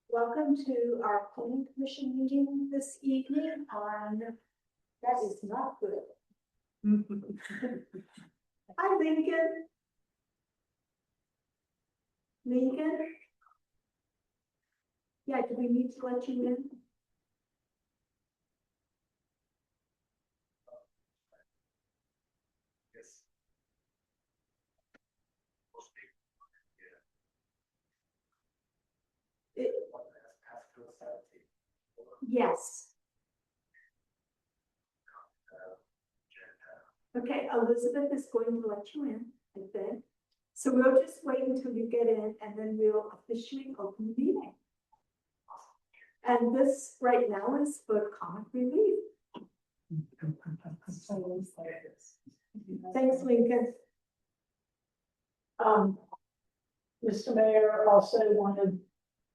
Welcome to our planning commission meeting this evening on, that is not good. Hi, Lincoln. Lincoln? Yeah, do we need to let you in? Yes. Okay, Elizabeth is going to let you in, I think. So we'll just wait until you get in and then we'll officially open the meeting. And this right now is for comic relief. Thanks, Lincoln. Mr. Mayor also wanted,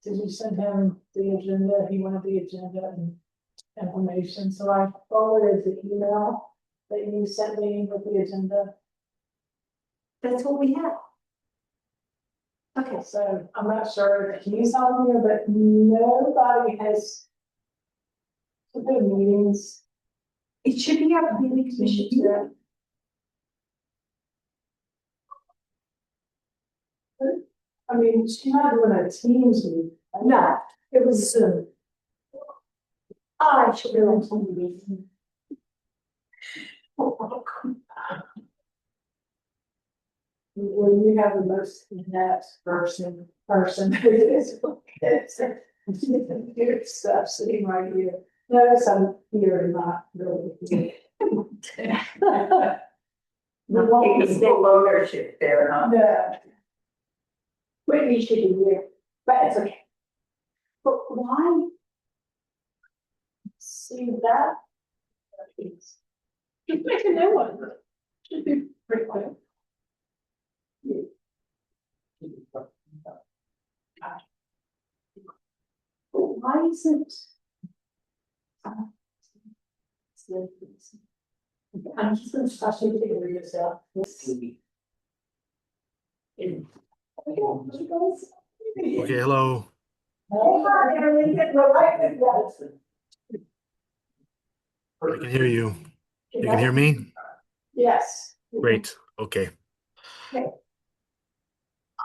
did you send him the agenda? He wanted the agenda and information, so I forwarded the email that you sent me with the agenda. That's what we have. Okay, So I'm not sure if he's on here, but nobody has put their meetings. it should be our planning commission today. I mean, she's not doing a Teams meeting. No, it was Zoom. I should be on TV. Well, you have the most inept person. Good stuff sitting right here. Notice I'm here, not really here. Full ownership there, huh? No, Whitney should be here, but it's okay. But why? see that? Just make a new one. Should be pretty quick. Why is it? I'm just gonna start you to figure this out. Okay, hello. Hi, Erin, get right with that. I can hear you. You can hear me? Yes. Great. Okay. All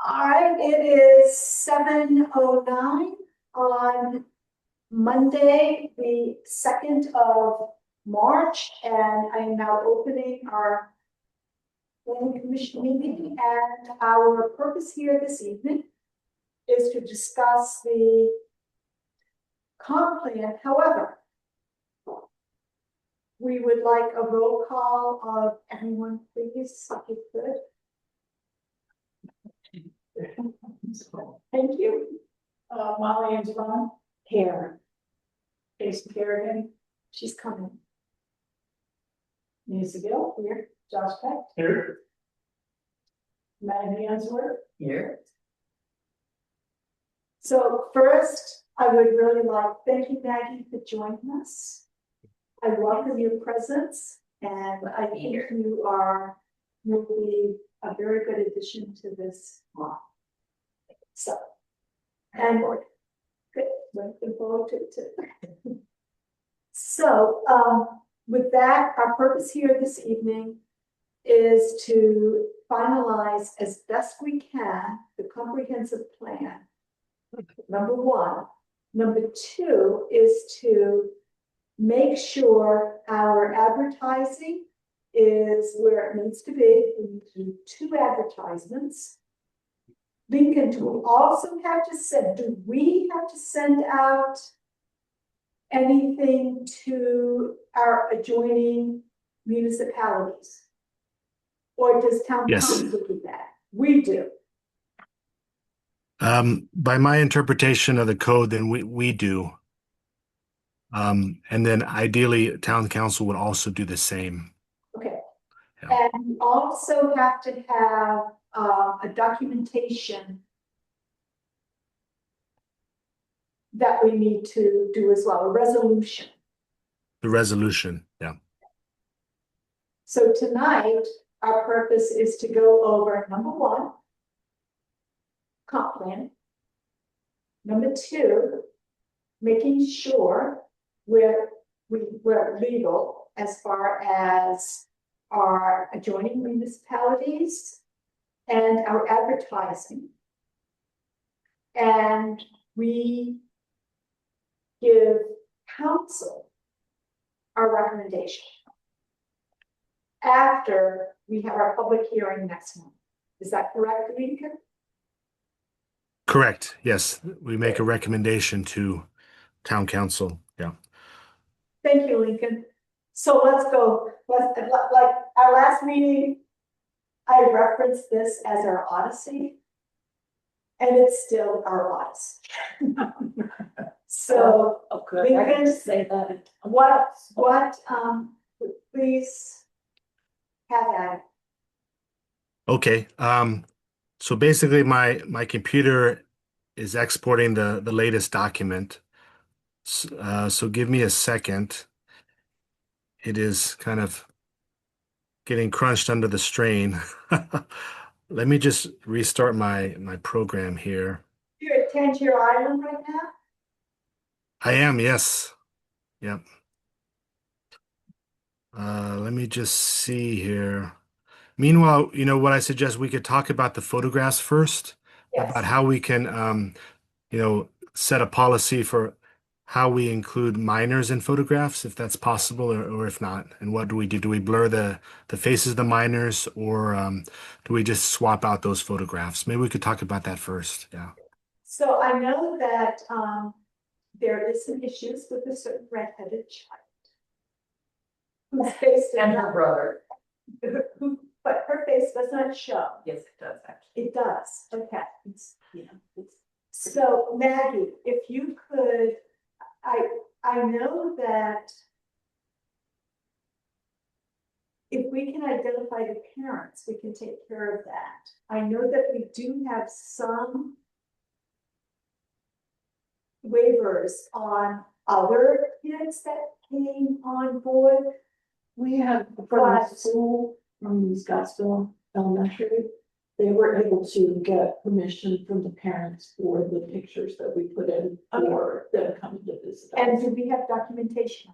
right, it is 7:09 on Monday, the 2nd of March, and I am now opening our planning commission meeting, and our purpose here this evening is to discuss the comp plan. However, we would like a roll call of everyone, please, if you could. Thank you. Molly and John here. Jason Kerrigan, She's coming. Nancy Gill here, Josh Peck Here. Maggie Answorth Here. So first, I would really like, thank you, Maggie, for joining us. I welcome your presence, and I think you'll be a very good addition to this law. So, and good, looking forward to it too. So, with that, our purpose here this evening is to finalize as best we can the comprehensive plan. Number one. Number two is to make sure our advertising is where it needs to be. We need to do 2 advertisements. Lincoln, do we also have to send, do we have to send out anything to our adjoining municipalities? Or does town Yes. council do that? We do. By my interpretation of the code, then we do. And then ideally, town council would also do the same. Okay. Yeah. And we also have to have a documentation that we need to do as well, a resolution. The resolution, yeah. So tonight, our purpose is to go over, number one, comp plan. Number two, making sure we're legal as far as our adjoining municipalities and our advertising. And we give council our recommendation after we have our public hearing next month. Is that correct, Lincoln? Correct. Yes, we make a recommendation to town council. Yeah. Thank you, Lincoln. So let's go, like our last meeting, I referenced this as our odyssey. And it's still our odyssey. So Okay, I can just say that. please have at it. Okay. So basically my computer is exporting the latest document. So give me a second. It is kind of getting crunched under the strain. Let me just restart my program here. You're at Tangier Island right now? I am, yes. Yep. Let me just see here. Meanwhile, what I suggest we could talk about the photographs first, Yes. about how we can, set a policy for how we include minors in photographs, if that's possible, or if not. And what do we do? Do we blur the faces of the minors, or do we just swap out those photographs? Maybe we could talk about that first. Yeah. So I know that there is some issues with a certain redheaded child. Whose face does And her not, brother. but her face does not show. Yes, it does actually. It does, okay. So Maggie, if you could, I know that if we can identify the parents, we can take care of that. I know that we do have some waivers on other kids that came on board. We had from the school, from Scottsville Elementary, they were able to get permission from the parents for the pictures that we put in for them coming to visit us. And do we have documentation?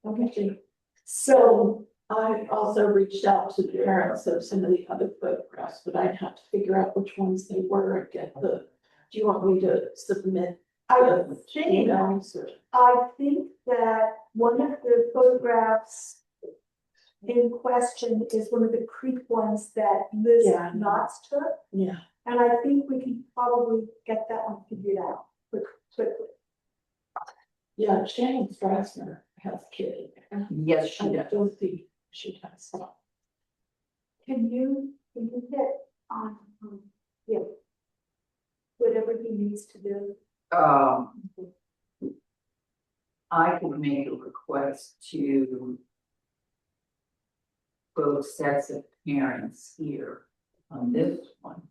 Okay. So, I also reached out to the parents of some of the other photographs, but I'd have to figure out which ones they were and get do you want me to submit? I the think, emails or- I think that one of the photographs in question is one of the creek ones that Liz Yeah. Knotts took. Yeah, And I think we can probably get that one figured out quickly. yeah, Shannon Strassner has a kid. Yes, she I does. don't think she has. Can you hit on, yeah, whatever he needs to do? I could make a request to both sets of parents here on this one,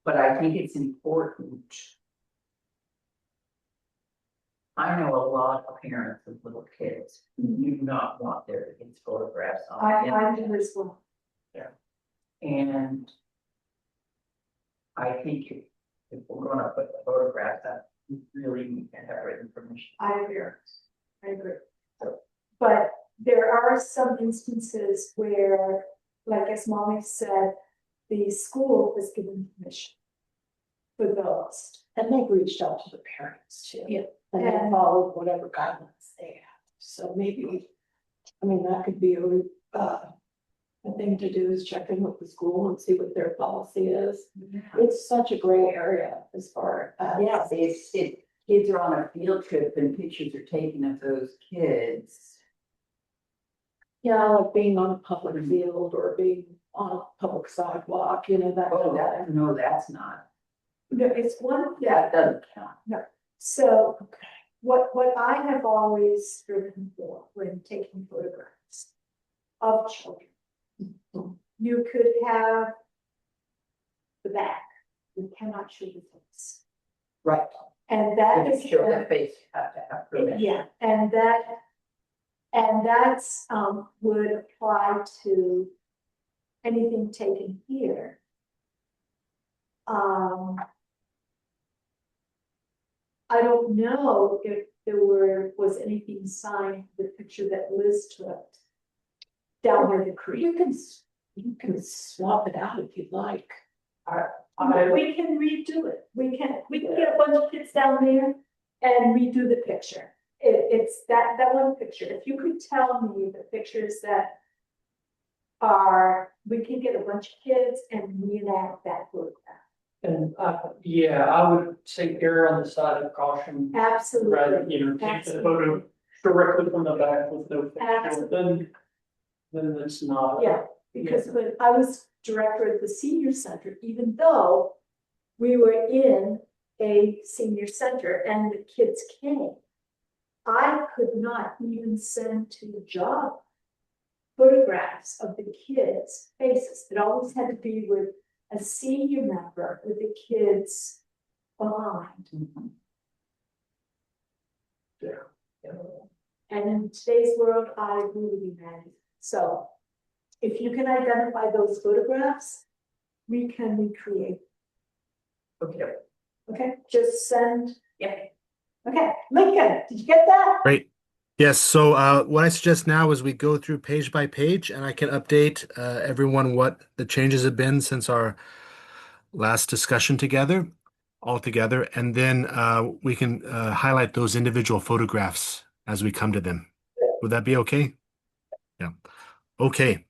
but I think it's important. I know a lot of parents of little kids who do not want their kids' photographs on the I internet. do as well. And I think if we're gonna put the photograph up, we really need to have written permission. I agree. I agree. But there are some instances where, like as Molly said, the school has given permission for those. And they've reached out to the parents too. Yeah. And they followed whatever guidelines they have. So maybe, I mean, that could be a thing to do is check in with the school and see what their policy is. It's such a gray area as far as. Yeah, kids are on a field trip and pictures are taken of those kids. Yeah, like being on a public field or being on a public sidewalk, that. Oh, no, that's not, No, it's one that that, doesn't count. so Okay. what I have always striven for when taking photographs of children, you could have the back, you cannot show the face. Right, And that is. Show that face, have to have permission. Yeah, and that's, would apply to anything taken here. I don't know if there was anything signed, the picture that Liz took down by the creek. You can swap it out if you'd like. We can redo it. We can get a bunch of kids down there and redo the picture. It's that one picture. If you could tell me the pictures that we can get a bunch of kids and reenact that photograph. And, yeah, I would say err on the side of caution, rather, Absolutely. take the photo directly from the back with no picture, Absolutely. then it's not. Yeah, because when I was director at the senior center, even though we were in a senior center and the kids came, I could not even send to the job photographs of the kids' faces. It always had to be with a senior member with the kids behind. Yeah. And in today's world, I really manage. So if you can identify those photographs, we can recreate. Okay, Okay, just send. yeah, Okay, Lincoln, did you get that? Great. Yes, so what I suggest now is we go through page by page and I can update everyone what the changes have been since our last discussion all together, and then we can highlight those individual photographs as we come to them. Would that be okay? Yeah. Okay.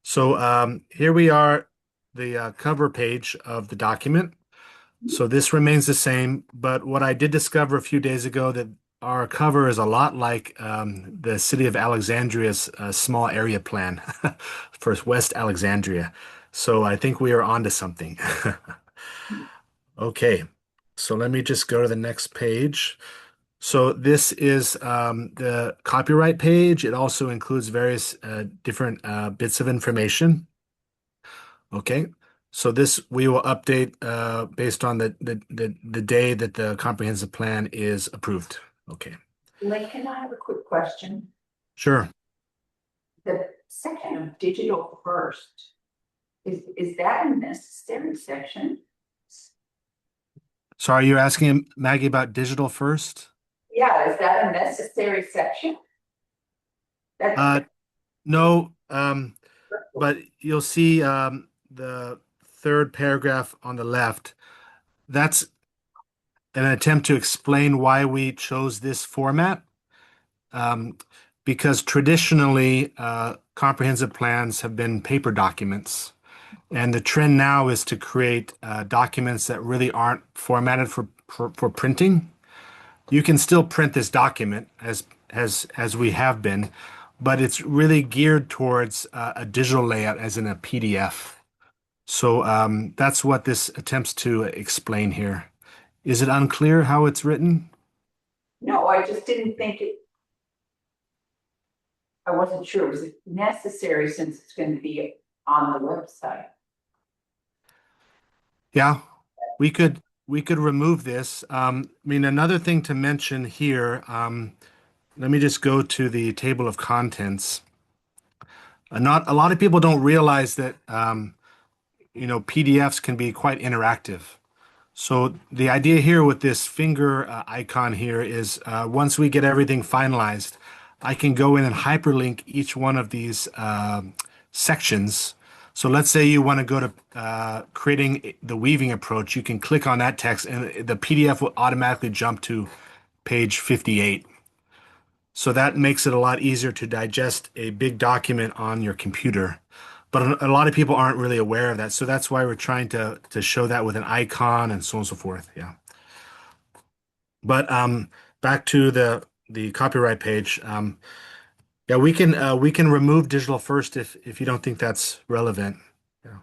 So here we are, the cover page of the document. So this remains the same, but what I did discover a few days ago that our cover is a lot like the city of Alexandria's small area plan for West Alexandria. So I think we are onto something. Okay, so let me just go to the next page. So this is the copyright page. It also includes various different bits of information. Okay, so this we will update based on the day that the comprehensive plan is approved. Okay, Lincoln, I have a quick question. sure. The section of digital first, is that a necessary section? Sorry, you're asking Maggie about digital first? Yeah, is that a necessary section? That's, No, but you'll see the third paragraph on the left. That's an attempt to explain why we chose this format. Because traditionally, comprehensive plans have been paper documents. And the trend now is to create documents that really aren't formatted for printing. You can still print this document as we have been, but it's really geared towards a digital layout as in a PDF. So that's what this attempts to explain here. Is it unclear how it's written? no, I just didn't think it. I wasn't sure, was it necessary since it's going to be on the website? Yeah, we could remove this. I mean, another thing to mention here, let me just go to the table of contents. Not a lot of people don't realize that PDFs can be quite interactive. So the idea here with this finger icon here is once we get everything finalized, I can go in and hyperlink each one of these sections. So let's say you want to go to creating the weaving approach. You can click on that text and the PDF will automatically jump to page 58. So that makes it a lot easier to digest a big document on your computer. But a lot of people aren't really aware of that. So that's why we're trying to show that with an icon and so on and so forth. Yeah. But back to the copyright page. Yeah, we can remove digital first if you don't think that's relevant. Yeah.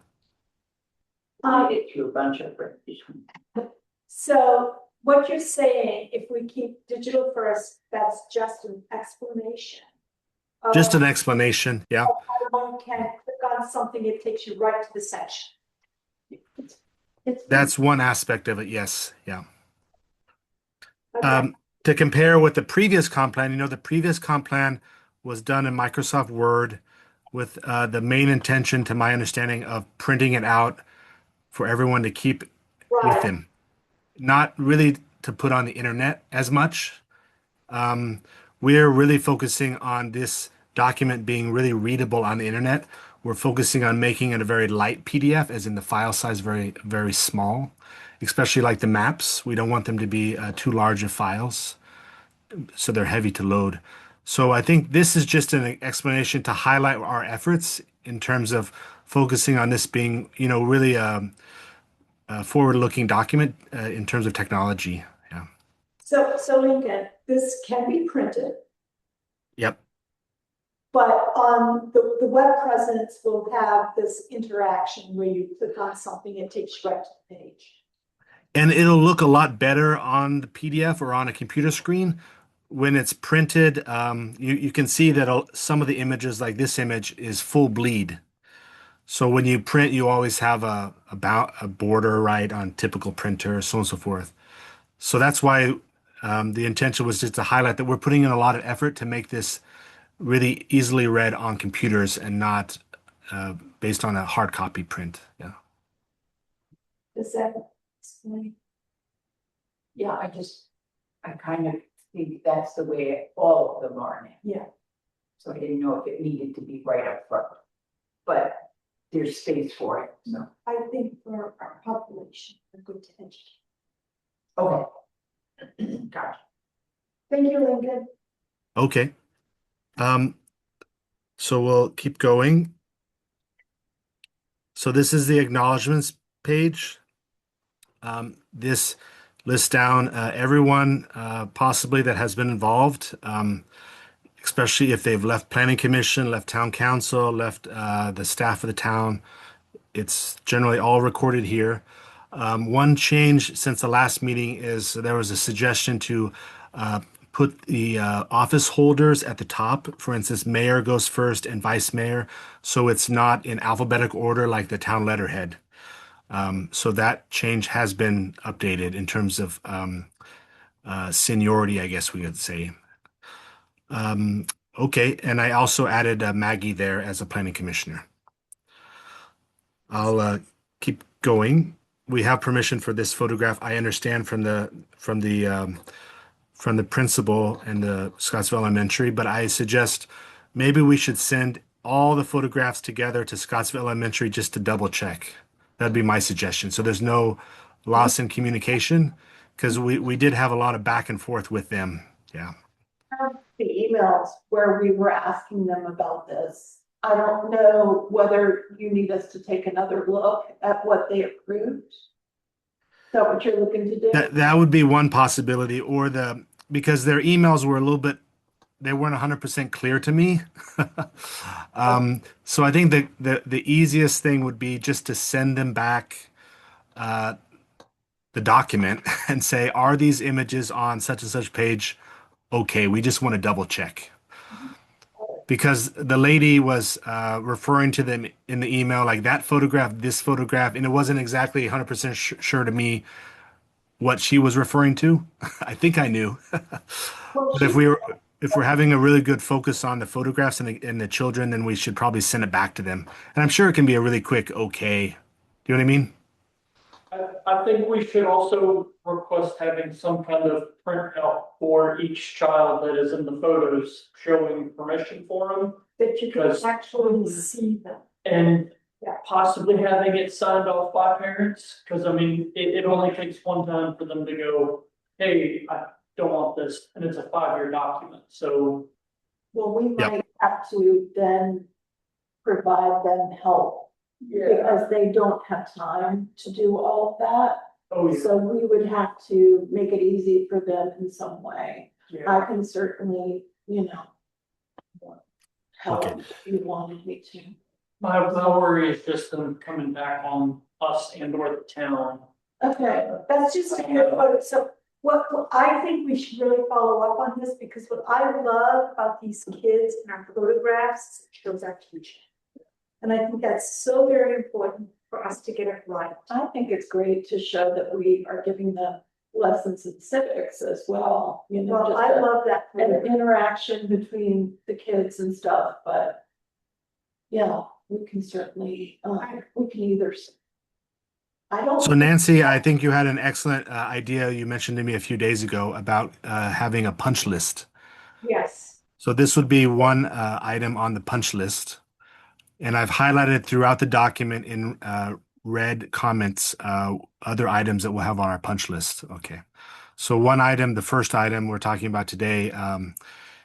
I get through a bunch of it. So what you're saying, if we keep digital first, that's just an explanation. Just an explanation. Yeah. One can click on something, it takes you right to the section. That's one aspect of it. Yes. Yeah. Okay. To compare with the previous comp plan, the previous comp plan was done in Microsoft Word with the main intention, to my understanding, of printing it out for everyone to keep with Right, them, not really to put on the internet as much. Um, we're really focusing on this document being really readable on the internet. We're focusing on making it a very light PDF, as in the file size very, very small, especially like the maps. We don't want them to be too large of files, so they're heavy to load. So I think this is just an explanation to highlight our efforts in terms of focusing on this being, really a forward-looking document in terms of technology. Yeah. so Lincoln, this can be printed, Yep. but on the web presence will have this interaction where you click on something, it takes you right to the page. And it'll look a lot better on the PDF or on a computer screen when it's printed. You can see that some of the images, like this image, is full bleed. So when you print, you always have about a border, right, on typical printer, so on and so forth. So that's why the intention was just to highlight that we're putting in a lot of effort to make this really easily read on computers and not based on a hard copy print. Yeah. Does that explain? Yeah, I kind of think that's the way all of them are now. Yeah. So I didn't know if it needed to be right up front. But there's space for it, so. I think for our population, we're good to educate. Okay. Gotcha. Thank you, Lincoln. Okay. So we'll keep going. So this is the acknowledgements page. This lists down everyone possibly that has been involved, especially if they've left planning commission, left town council, left the staff of the town. It's generally all recorded here. One change since the last meeting is there was a suggestion to put the office holders at the top. For instance, mayor goes first and vice mayor, so it's not in alphabetical order like the town letterhead. So that change has been updated in terms of seniority, I guess we would say. Okay, and I also added Maggie there as a planning commissioner. I'll keep going. We have permission for this photograph. I understand from the principal and the Scottsville Elementary, but I suggest maybe we should send all the photographs together to Scottsville Elementary just to double check. That'd be my suggestion. So there's no loss in communication, because we did have a lot of back and forth with them. Yeah. The emails where we were asking them about this. I don't know whether you need us to take another look at what they approved. Is that what you're looking to do? That would be one possibility, or because their emails were a little bit, they weren't 100% clear to me. So I think the easiest thing would be just to send them back the document and say, are these images on such and such page? Okay, we just want to double check. Because the lady was referring to them in the email, like that photograph, this photograph, and it wasn't exactly 100% sure to me what she was referring to. I think I knew. But if we're having a really good focus on the photographs and the children, then we should probably send it back to them. And I'm sure it can be a really quick okay. Do you know what I mean? I think we should also request having some kind of printout for each child that is in the photos showing permission for them. That you can Because- actually see them. And Yeah. possibly having it signed off by parents, because I mean, it only takes one time for them to go, hey, I don't want this, and it's a 5-year document, so. Well, we Yep. might have to then provide them help because they don't have time to do all of that. Oh, yeah, So we would have to make it easy for them in some way. yeah, I can certainly, help Okay. if you wanted me to. my worry is just them coming back on us and or the town. Okay, that's just a good photo. So what I think we should really follow up on this, because what I love about these kids and our photographs shows our future. And I think that's so very important for us to get it right. I think it's great to show that we are giving them lessons in civics as well, you know, Well, just I love that. an interaction between the kids and stuff, but yeah, we can certainly, we can either. I don't. So Nancy, I think you had an excellent idea you mentioned to me a few days ago about having a punch list. Yes, So this would be one item on the punch list. And I've highlighted throughout the document in red comments other items that we'll have on our punch list. Okay. So one item, the first item we're talking about today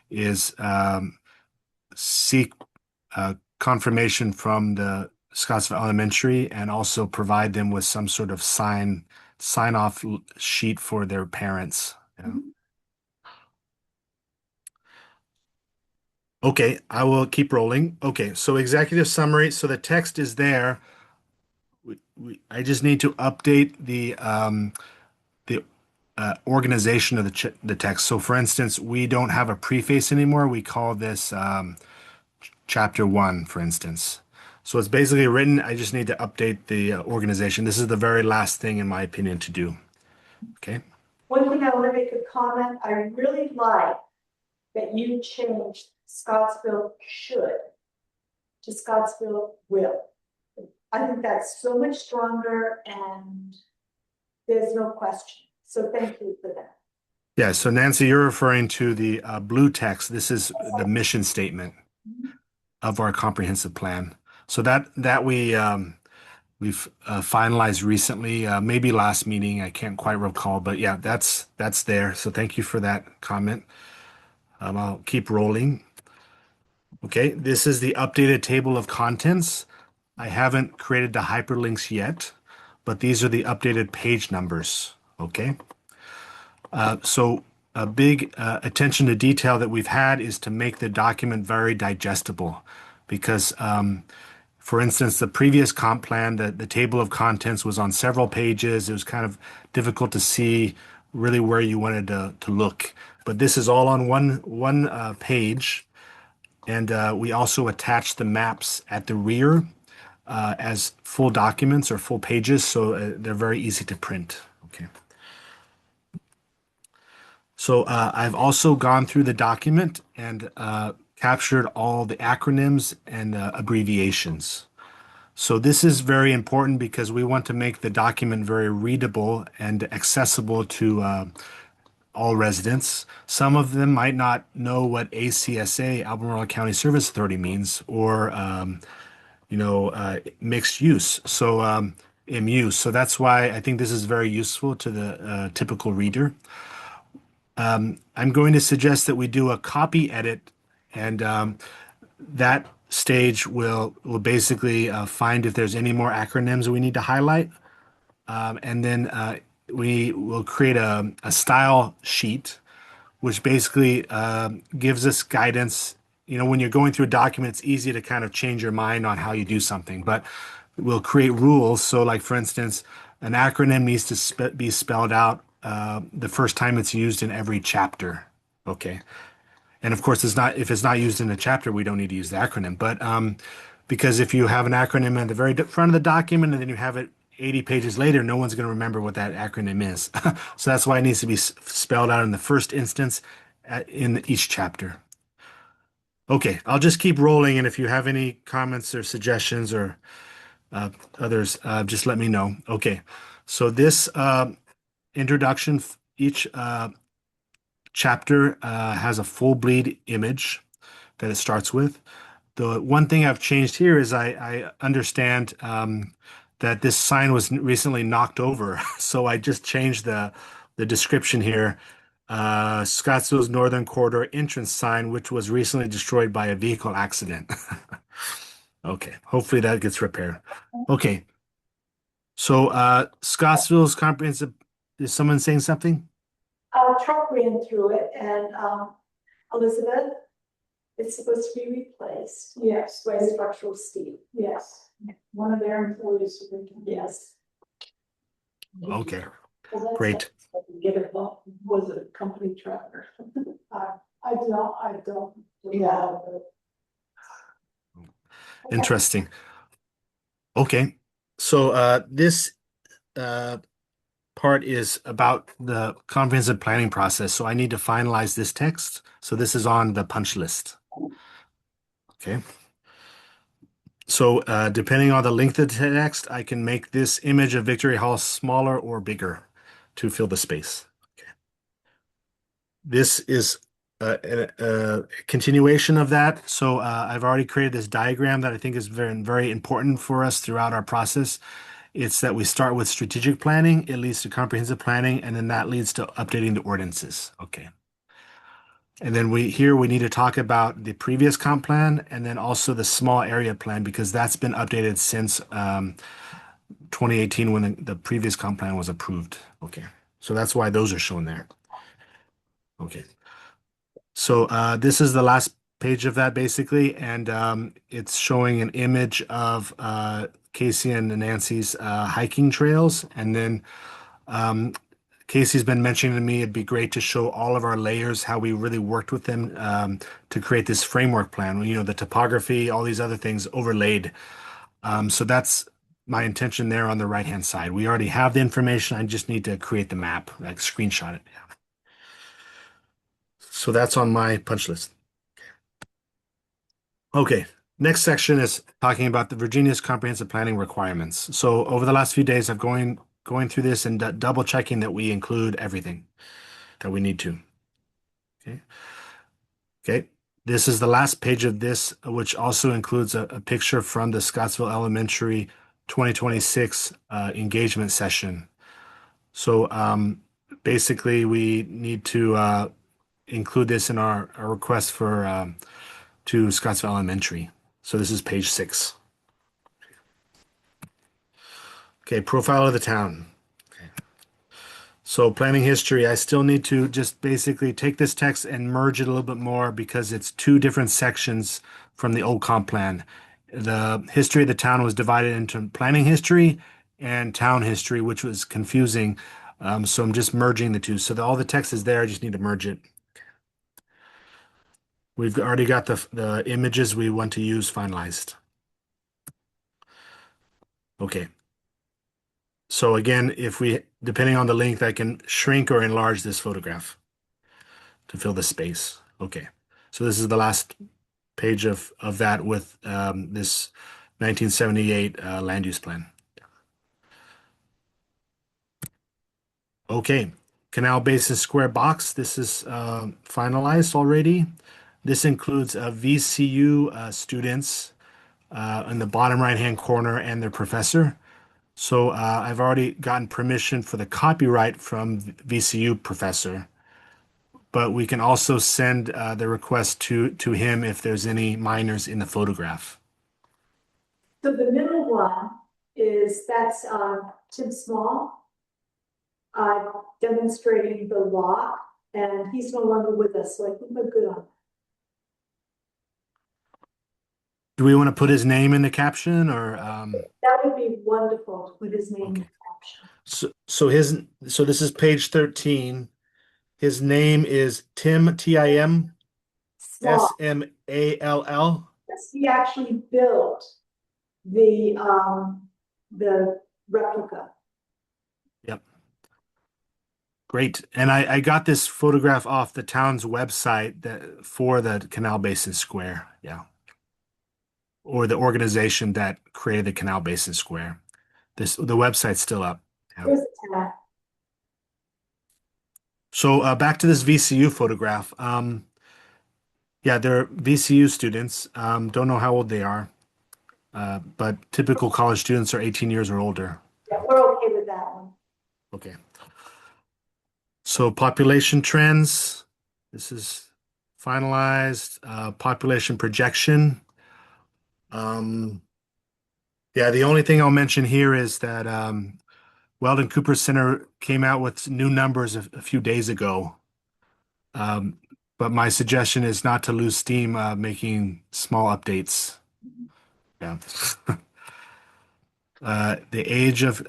is seek confirmation from the Scottsville Elementary and also provide them with some sort of sign off sheet for their parents. Yeah. Okay, I will keep rolling. Okay, so executive summary. So the text is there. I just need to update the organization of the text. So, for instance, we don't have a preface anymore. We call this chapter 1, for instance. So it's basically written. I just need to update the organization. This is the very last thing, in my opinion, to do. Okay. one thing I want to make a comment, I really like that you changed Scottsville should to Scottsville will. I think that's so much stronger and there's no question. So thank you for that. Yeah. So Nancy, you're referring to the blue text. This is the mission statement of our comprehensive plan. So that we've finalized recently, maybe last meeting. I can't quite recall, but yeah, that's there. So thank you for that comment. I'll keep rolling. Okay, this is the updated table of contents. I haven't created the hyperlinks yet, but these are the updated page numbers. Okay. So a big attention to detail that we've had is to make the document very digestible because, for instance, the previous comp plan, the table of contents was on several pages. It was kind of difficult to see really where you wanted to look. But this is all on one page. And we also attach the maps at the rear as full documents or full pages, so they're very easy to print. Okay. So I've also gone through the document and captured all the acronyms and abbreviations. So this is very important because we want to make the document very readable and accessible to all residents. Some of them might not know what ACSA, Albemarle County Service Authority, means, or mixed use. So MU. So that's why I think this is very useful to the typical reader. I'm going to suggest that we do a copy edit, and that stage will basically find if there's any more acronyms we need to highlight, and then we will create a style sheet, which basically gives us guidance. You know, when you're going through a document, it's easy to kind of change your mind on how you do something, but we'll create rules. So, like for instance, an acronym needs to be spelled out the first time it's used in every chapter. Okay. And of course, if it's not used in a chapter, we don't need to use the acronym. But because if you have an acronym at the very front of the document and then you have it 80 pages later, no one's going to remember what that acronym is. So that's why it needs to be spelled out in the first instance in each chapter. Okay, I'll just keep rolling. And if you have any comments or suggestions or others, just let me know. Okay, so this introduction, each chapter has a full bleed image that it starts with. The one thing I've changed here is I understand that this sign was recently knocked over. So I just changed the description here. Scottsville's Northern Corridor entrance sign, which was recently destroyed by a vehicle accident. Okay, hopefully that gets repaired. Okay, so Scottsville's comprehensive, is someone saying something? Truck ran through it and Elizabeth, it's supposed to be replaced Yes, by structural steel. yes, one of their employees. Yes. Okay, Well, that's great. what we get it, was it a company truck or something? I don't. Yeah. Interesting. Okay, so this part is about the comprehensive planning process. So I need to finalize this text. So this is on the punch list. Okay. So depending on the length of the text, I can make this image of Victory Hall smaller or bigger to fill the space. Okay. This is a continuation of that. So I've already created this diagram that I think is very, very important for us throughout our process. It's that we start with strategic planning, it leads to comprehensive planning, and then that leads to updating the ordinances. Okay. And then we need to talk about the previous comp plan and then also the small area plan because that's been updated since 2018 when the previous comp plan was approved. Okay. So that's why those are shown there. Okay. So this is the last page of that basically, and it's showing an image of Casey and Nancy's hiking trails, and then Casey's been mentioning to me it'd be great to show all of our layers, how we really worked with them to create this framework plan. You know, the topography, all these other things overlaid. So that's my intention there on the right-hand side. We already have the information. I just need to create the map, like screenshot it. So that's on my punch list. Okay, next section is talking about the Virginia's comprehensive planning requirements. So over the last few days, I've going through this and double checking that we include everything that we need to. Okay. Okay. This is the last page of this, which also includes a picture from the Scottsville Elementary 2026 engagement session. So basically, we need to include this in our request for to Scottsville Elementary. So this is page 6. Okay, profile of the town. Okay. So planning history, I still need to just basically take this text and merge it a little bit more because it's two different sections from the old comp plan. The history of the town was divided into planning history and town history, which was confusing. So I'm just merging the two. So all the text is there, I just need to merge it. We've already got the images we want to use finalized. Okay. So again, depending on the length, I can shrink or enlarge this photograph to fill the space. Okay. So this is the last page of that with this 1978 land use plan. Okay. Canal Basin Square box. This is finalized already. This includes VCU students in the bottom right-hand corner and their professor. So I've already gotten permission for the copyright from VCU professor, but we can also send the request to him if there's any minors in the photograph. So the middle one that's Tim Small demonstrating the lock, and he's no longer with us, so I think we're good on. Do we want to put his name in the caption or? That would be wonderful to put his name in the caption. So this is page 13. His name is Tim, Tim Small. Small. Yes, he actually built the replica. Yep. Great. And I got this photograph off the town's website for the Canal Basin Square. Yeah. Or the organization that created the Canal Basin Square. The website's still up. Yeah. Here's the tag. So back to this VCU photograph. Yeah, they're VCU students. Don't know how old they are, but typical college students are 18 years or older. Yeah, we're okay with that one. Okay. So population trends. This is finalized. Population projection. Yeah, the only thing I'll mention here is that Weldon Cooper Center came out with new numbers a few days ago. But my suggestion is not to lose steam making small updates. Yeah. The age of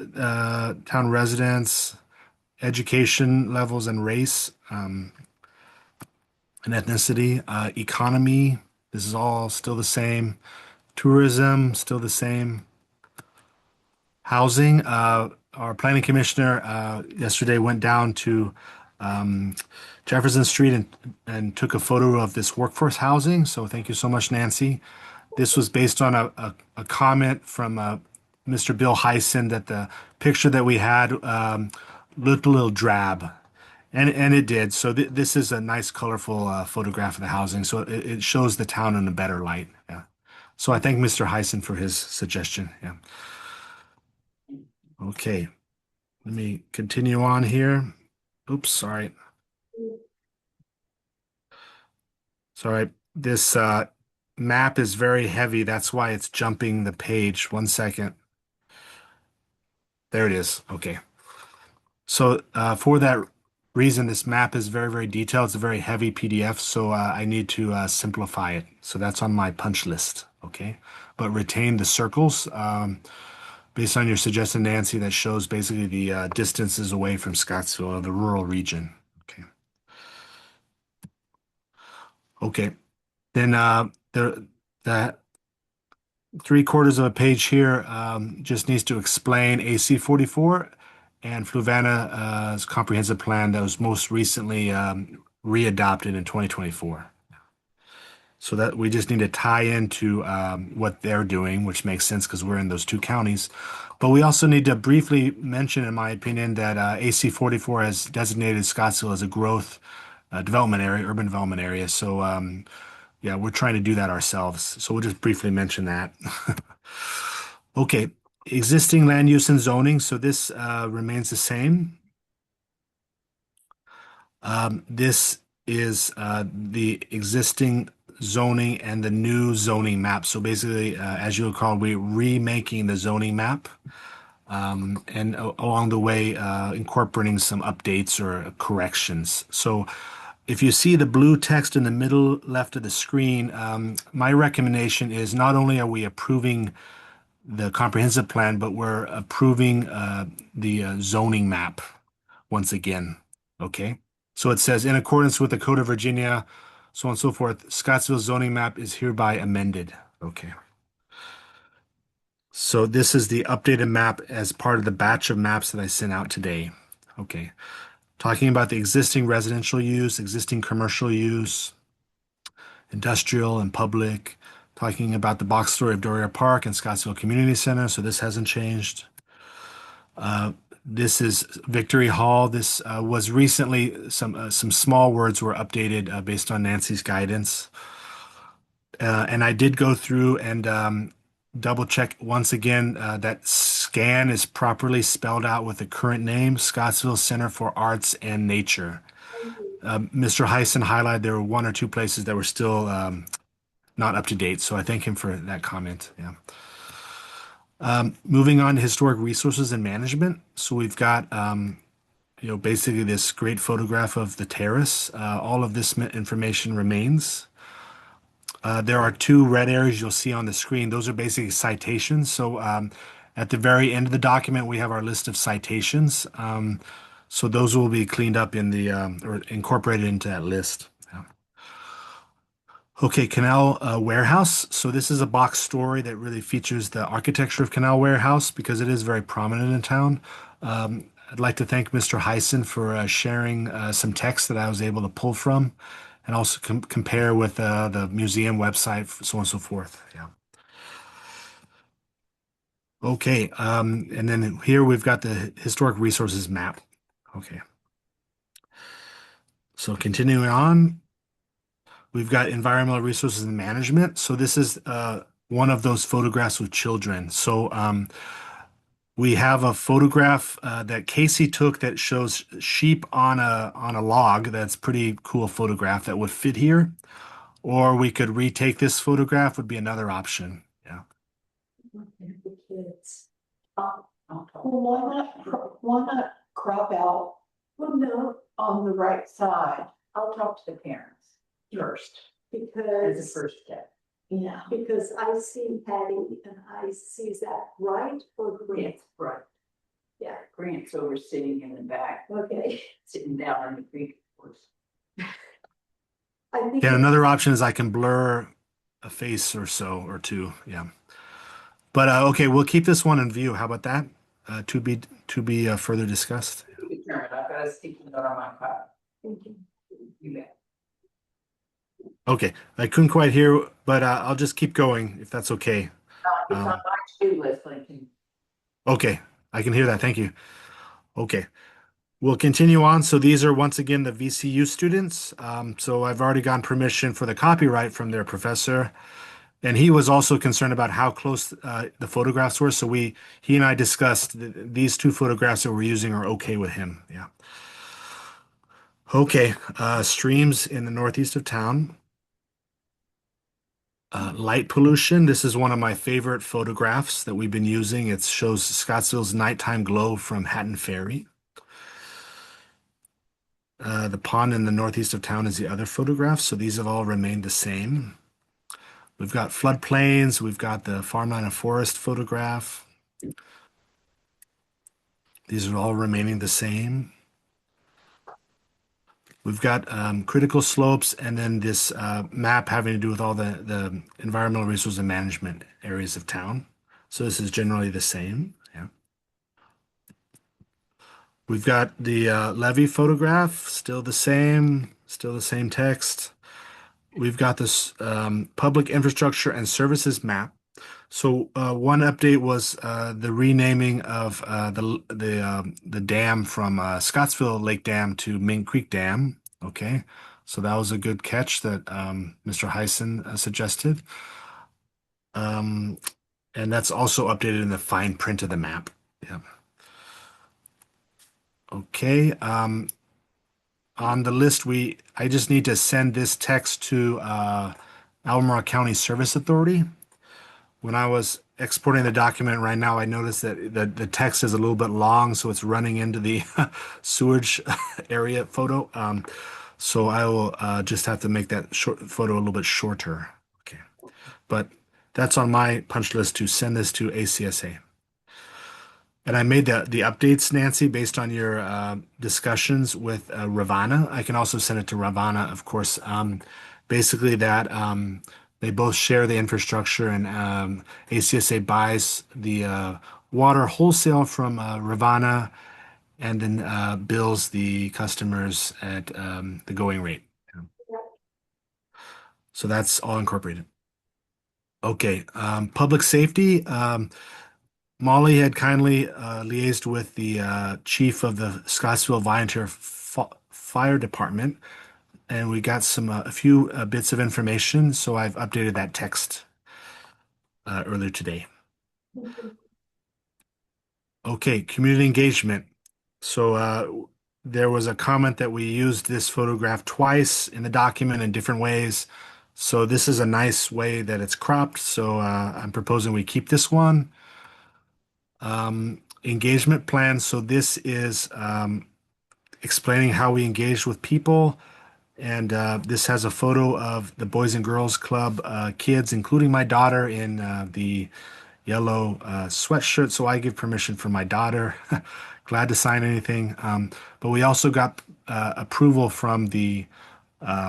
town residents, education levels and race, and ethnicity, economy, this is all still the same. Tourism, still the same. Housing, our planning commissioner yesterday went down to Jefferson Street and took a photo of this workforce housing. So thank you so much, Nancy. This was based on a comment from Mr. Bill Heisen that the picture that we had looked a little drab. And it did. So this is a nice, colorful photograph of the housing. So it shows the town in a better light. Yeah. So I thank Mr. Heisen for his suggestion. Yeah. Okay. Let me continue on here. Oops, sorry. Sorry. This map is very heavy. That's why it's jumping the page. 1 second. There it is. Okay. So for that reason, this map is very, very detailed. It's a very heavy PDF, so I need to simplify it. So that's on my punch list, okay? But retain the circles based on your suggestion, Nancy, that shows basically the distances away from Scottsville or the rural region, okay? Okay, then that 3/4 of a page here just needs to explain AC 44 and Fluvanna's comprehensive plan that was most recently readopted in 2024. So that we just need to tie into what they're doing, which makes sense because we're in those two counties. But we also need to briefly mention, in my opinion, that AC 44 has designated Scottsville as a growth development area, urban development area. So yeah, we're trying to do that ourselves. So we'll just briefly mention that. Okay, existing land use and zoning. So this remains the same. This is the existing zoning and the new zoning map. So basically, as you recall, we're remaking the zoning map and along the way incorporating some updates or corrections. So if you see the blue text in the middle left of the screen, my recommendation is not only are we approving the comprehensive plan, but we're approving the zoning map once again. Okay. So it says, in accordance with the Code of Virginia, so on and so forth, Scottsville zoning map is hereby amended. Okay. So this is the updated map as part of the batch of maps that I sent out today. Okay. Talking about the existing residential use, existing commercial use, industrial and public. Talking about the box story of Doria Park and Scottsville Community Center. So this hasn't changed. This is Victory Hall. This was recently some small words were updated based on Nancy's guidance. And I did go through and double check once again that SCAN is properly spelled out with the current name, Scottsville Center for Arts and Nature. Mr. Heisen highlighted there were 1 or 2 places that were still not up to date. So I thank him for that comment. Yeah. Moving on to historic resources and management. So we've got, basically this great photograph of the terrace. All of this information remains. There are 2 red areas you'll see on the screen. Those are basically citations. So at the very end of the document, we have our list of citations. So those will be cleaned up in the or incorporated into that list. Okay, Canal Warehouse. So this is a box story that really features the architecture of Canal Warehouse because it is very prominent in town. I'd like to thank Mr. Heisen for sharing some text that I was able to pull from and also compare with the museum website, so on and so forth. Yeah. Okay, and then here we've got the historic resources map. Okay. So continuing on. We've got environmental resources and management. So this is one of those photographs with children. So we have a photograph that Casey took that shows sheep on a log. That's pretty cool photograph that would fit here. Or we could retake this photograph would be another option. Yeah. The kids. Well, why not crop out Well, no, on the right side? I'll talk to the parents first, as a because, first step. Yeah. because I see Patty and I see that right or green? Yes, right. Yeah, Grant's over sitting in the back, okay. sitting down in the creek, of course. I think. Yeah, another option is I can blur a face or so or 2. Yeah. But okay, we'll keep this one in view. How about that? to be further discussed? To be determined, I've got a sticky note on my file. Thank you. You bet. Okay, I couldn't quite hear, but I'll just keep going if that's okay. It's on my to-do list, Lincoln. Okay, I can hear that. Thank you. Okay, we'll continue on. So these are once again the VCU students. So I've already gotten permission for the copyright from their professor, and he was also concerned about how close the photographs were. So he and I discussed these two photographs that we're using are okay with him. Yeah. Okay, streams in the northeast of town. Light pollution. This is one of my favorite photographs that we've been using. It shows Scottsville's nighttime glow from Hatton Ferry. The pond in the northeast of town is the other photograph, so these have all remained the same. We've got floodplains, we've got the farmland and forest photograph. These are all remaining the same. We've got critical slopes and then this map having to do with all the environmental resource and management areas of town. So this is generally the same. Yeah. We've got the levee photograph, still the same text. We've got this public infrastructure and services map. So one update was the renaming of the dam from Scottsville Lake Dam to Mink Creek Dam. Okay, so that was a good catch that Mr. Heisen suggested. And that's also updated in the fine print of the map. Yeah. Okay. On the list, I just need to send this text to Albemarle County Service Authority. When I was exporting the document right now, I noticed that the text is a little bit long, so it's running into the sewage area photo. So I will just have to make that short photo a little bit shorter. Okay, but that's on my punch list to send this to ACSA. And I made the updates, Nancy, based on your discussions with Ravana. I can also send it to Ravana, of course. Basically, that they both share the infrastructure, and ACSA buys the water wholesale from Ravana, and then bills the customers at the going rate. So that's all incorporated. Okay, public safety. Molly had kindly liaised with the chief of the Scottsville Volunteer Fire Department, and we got a few bits of information. So I've updated that text earlier today. Okay, community engagement. So there was a comment that we used this photograph twice in the document in different ways. So this is a nice way that it's cropped. So I'm proposing we keep this one. Engagement plan. So this is explaining how we engage with people. And this has a photo of the Boys and Girls Club kids, including my daughter in the yellow sweatshirt. So I give permission for my daughter. Glad to sign anything. But we also got approval from the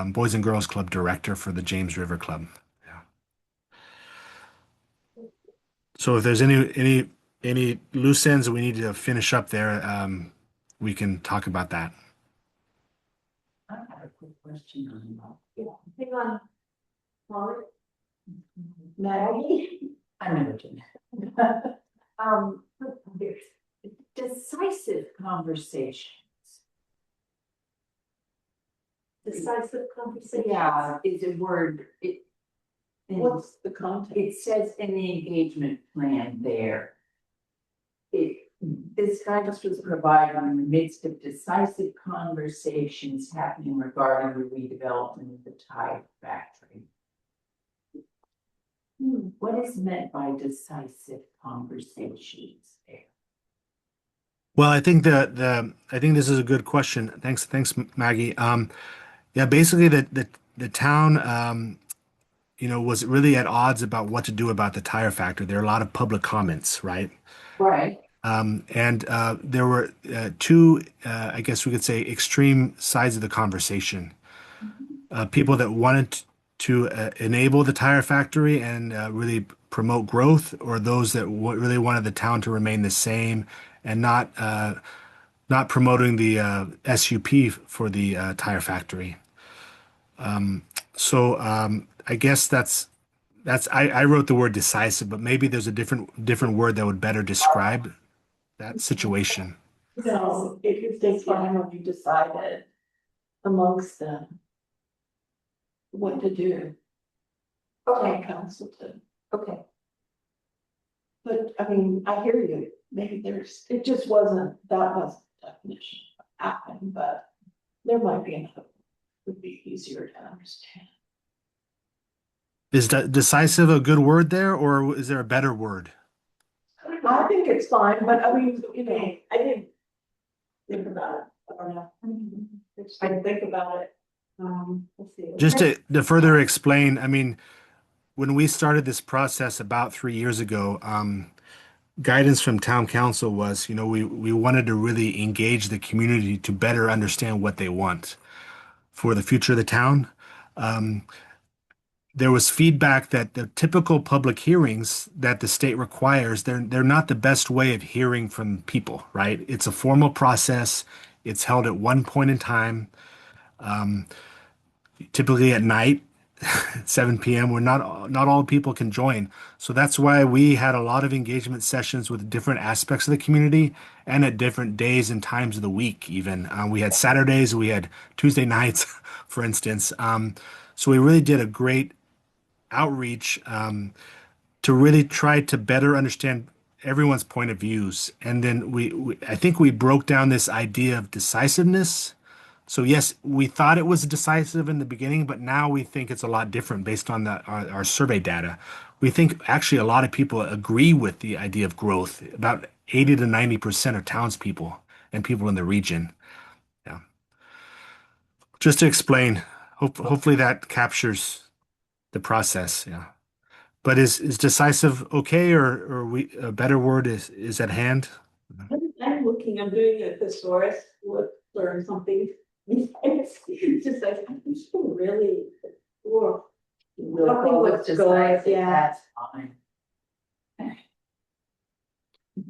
Boys and Girls Club director for the James River Club. Yeah. So if there's any loose ends that we need to finish up there, we can talk about that. I have a quick question on that. Hang on. Molly? Maggie? I know what you meant. There's Decisive conversations. decisive conversation. Yeah, is a word, What's the context? it says in the engagement plan there. This guidance was provided in the midst of decisive conversations happening regarding the redevelopment of the tire factory. What is meant by decisive conversations there? Well, I think I think this is a good question. Thanks, Maggie. Yeah, basically the town was really at odds about what to do about the tire factory. There are a lot of public comments, right? Right. And there were two, I guess we could say, extreme sides of the conversation. People that wanted to enable the tire factory and really promote growth, or those that really wanted the town to remain the same and not promoting the SUP for the tire factory. I guess I wrote the word decisive, but maybe there's a different word that would better describe that situation. So if they finally decided amongst them what to do, town Okay, council to. okay. But I mean, I hear you, maybe it just wasn't, that wasn't the definition of happening, but there might be another, would be easier to understand. Is decisive a good word there, or is there a better word? I think it's fine, but I mean, I didn't think about it, I don't know. I didn't think about it. Let's see. Just to further explain, I mean, when we started this process about 3 years ago, guidance from town council was, we wanted to really engage the community to better understand what they want for the future of the town. There was feedback that the typical public hearings that the state requires, they're not the best way of hearing from people, right? It's a formal process. It's held at one point in time, typically at night, 7 p.m. where not all people can join. So that's why we had a lot of engagement sessions with different aspects of the community and at different days and times of the week. Even we had Saturdays, we had Tuesday nights, for instance. So we really did a great outreach to really try to better understand everyone's point of views. And then I think we broke down this idea of decisiveness. So yes, we thought it was decisive in the beginning, but now we think it's a lot different based on our survey data. We think actually a lot of people agree with the idea of growth. About 80 to 90% of townspeople and people in the region. Yeah. Just to explain, hopefully that captures the process. Yeah. But is decisive okay, or a better word is at hand? I'm looking, I'm doing a thesaurus, learn something. It's just like, I'm just really, or We'll Nothing call it was good, decisive, yeah. that's fine.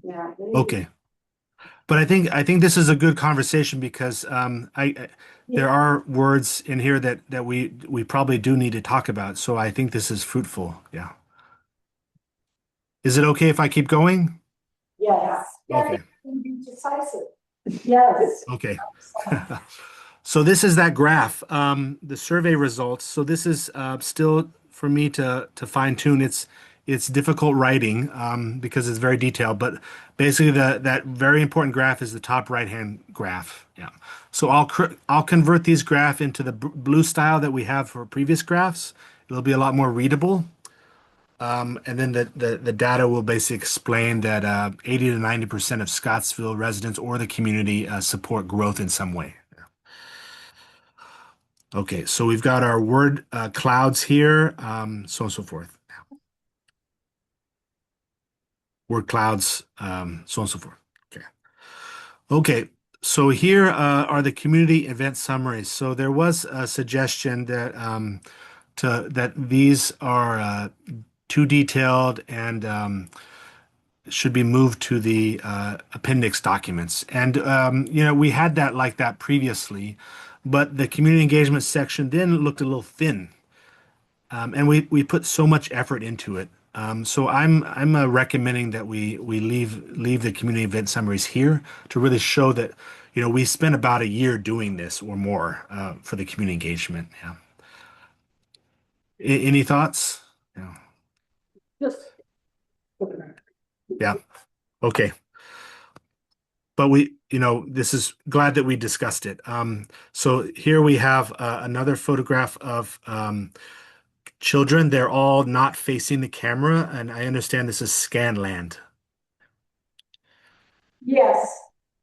yeah. Okay. But I think this is a good conversation because there are words in here that we probably do need to talk about. So I think this is fruitful. Yeah. Is it okay if I keep going? Yes, Yeah, Okay. and be decisive. yes. Okay. So this is that graph, the survey results. So this is still for me to fine tune. It's difficult writing because it's very detailed, but basically that very important graph is the top right hand graph. Yeah. So I'll convert these graph into the blue style that we have for previous graphs. It'll be a lot more readable. And then the data will basically explain that 80 to 90% of Scottsville residents or the community support growth in some way. Okay, so we've got our word clouds here, so on and so forth. Word clouds, so on and so forth. Okay. Okay, so here are the community event summaries. So there was a suggestion that these are too detailed and should be moved to the appendix documents. And we had that like that previously, but the community engagement section then looked a little thin. And we put so much effort into it. So I'm recommending that we leave the community event summaries here to really show that we spent about a year doing this or more for the community engagement. Yeah. Any thoughts? Yeah. Just. Yeah. Okay. But this is glad that we discussed it. So here we have another photograph of children. They're all not facing the camera, and I understand this is Scanland. Yes,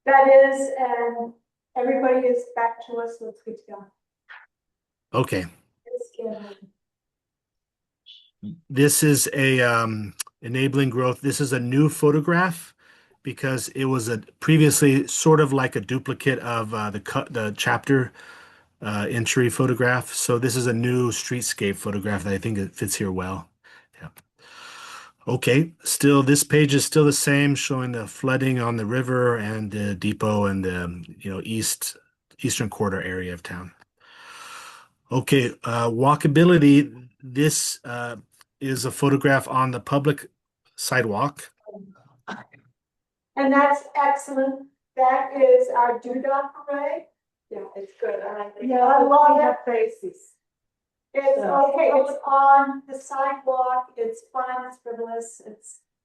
that is, and everybody is back to us, let's get to go. Okay. It's good. This is a enabling growth. This is a new photograph because it was previously sort of like a duplicate of the chapter entry photograph. So this is a new streetscape photograph that I think it fits here well. Yeah. Okay, still this page is still the same, showing the flooding on the river and the depot and the eastern quarter area of town. Okay, walkability. This is a photograph on the public sidewalk. And that's excellent. That is our doodah parade. Yeah, it's good. I love it. faces. It's Yeah. okay, it's on the sidewalk, it's fun, it's frivolous,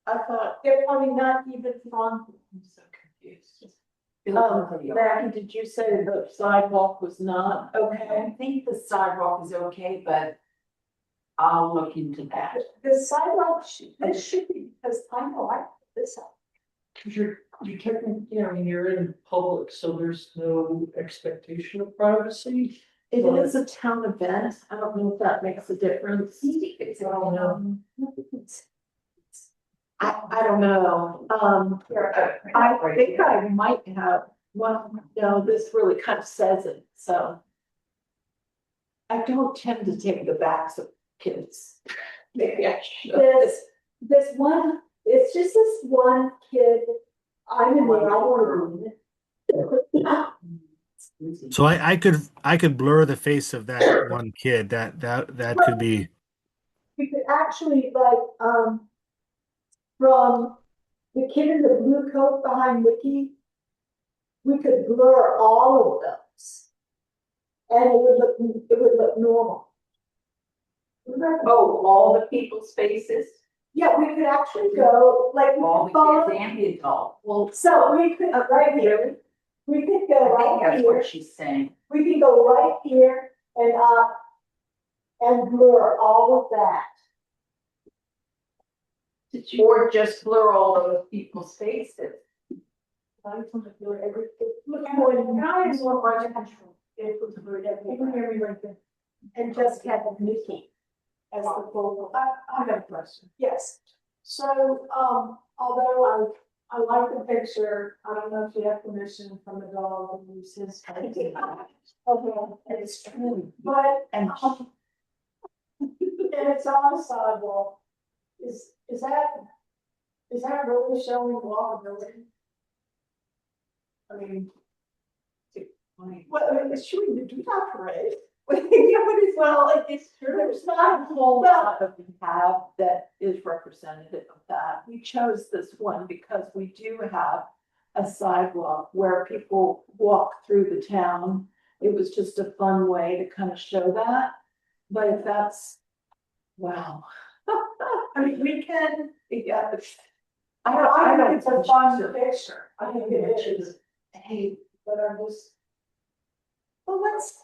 I thought, they're probably not even fun. I'm so confused. Maggie, did you say the sidewalk was not I okay? think the sidewalk is okay, but I'll look into that. The sidewalk, this should be, because I know I put this up. Cause you're technically, you're in public, so there's no expectation of privacy. It is a town event. I don't know if that makes a difference. It's all no. I don't know. I think I might have, well, no, this really kind of says it, so. I don't tend to take the backs of kids. Maybe I should. This one, it's just this one kid, I'm in there, I want to be in it. So I could blur the face of that one kid. That could be. We could actually from the kid in the blue coat behind Mickey, we could blur all of those. And it would look normal. Oh, all the people's faces, Yeah, we could actually go, like, we all could the follow, kids and the adults. Well, so we could, right here, we could go I think right that's here, what she's saying. we can go right here and up and blur all of that. Or just blur all those people's faces. I just want to blur everything. Look, now I just want to control. It was blurred everything. And just have Mickey as the focal. I have a question. Yes. So, although I like the picture, I don't know if you have permission from the dog to use his face. Okay, It's true, but, and it's on the sidewalk. Is that really showing walkability? I mean. well, it's showing the doodah parade. Well, it's true. There's not a whole lot that we have that is representative of that. We chose this one because we do have a sidewalk where people walk through the town. It was just a fun way to kind of show that. But if that's, wow. I mean, we can, Yeah. I don't think it's a fun picture. I think it is. Hey, but I'm just. Well, let's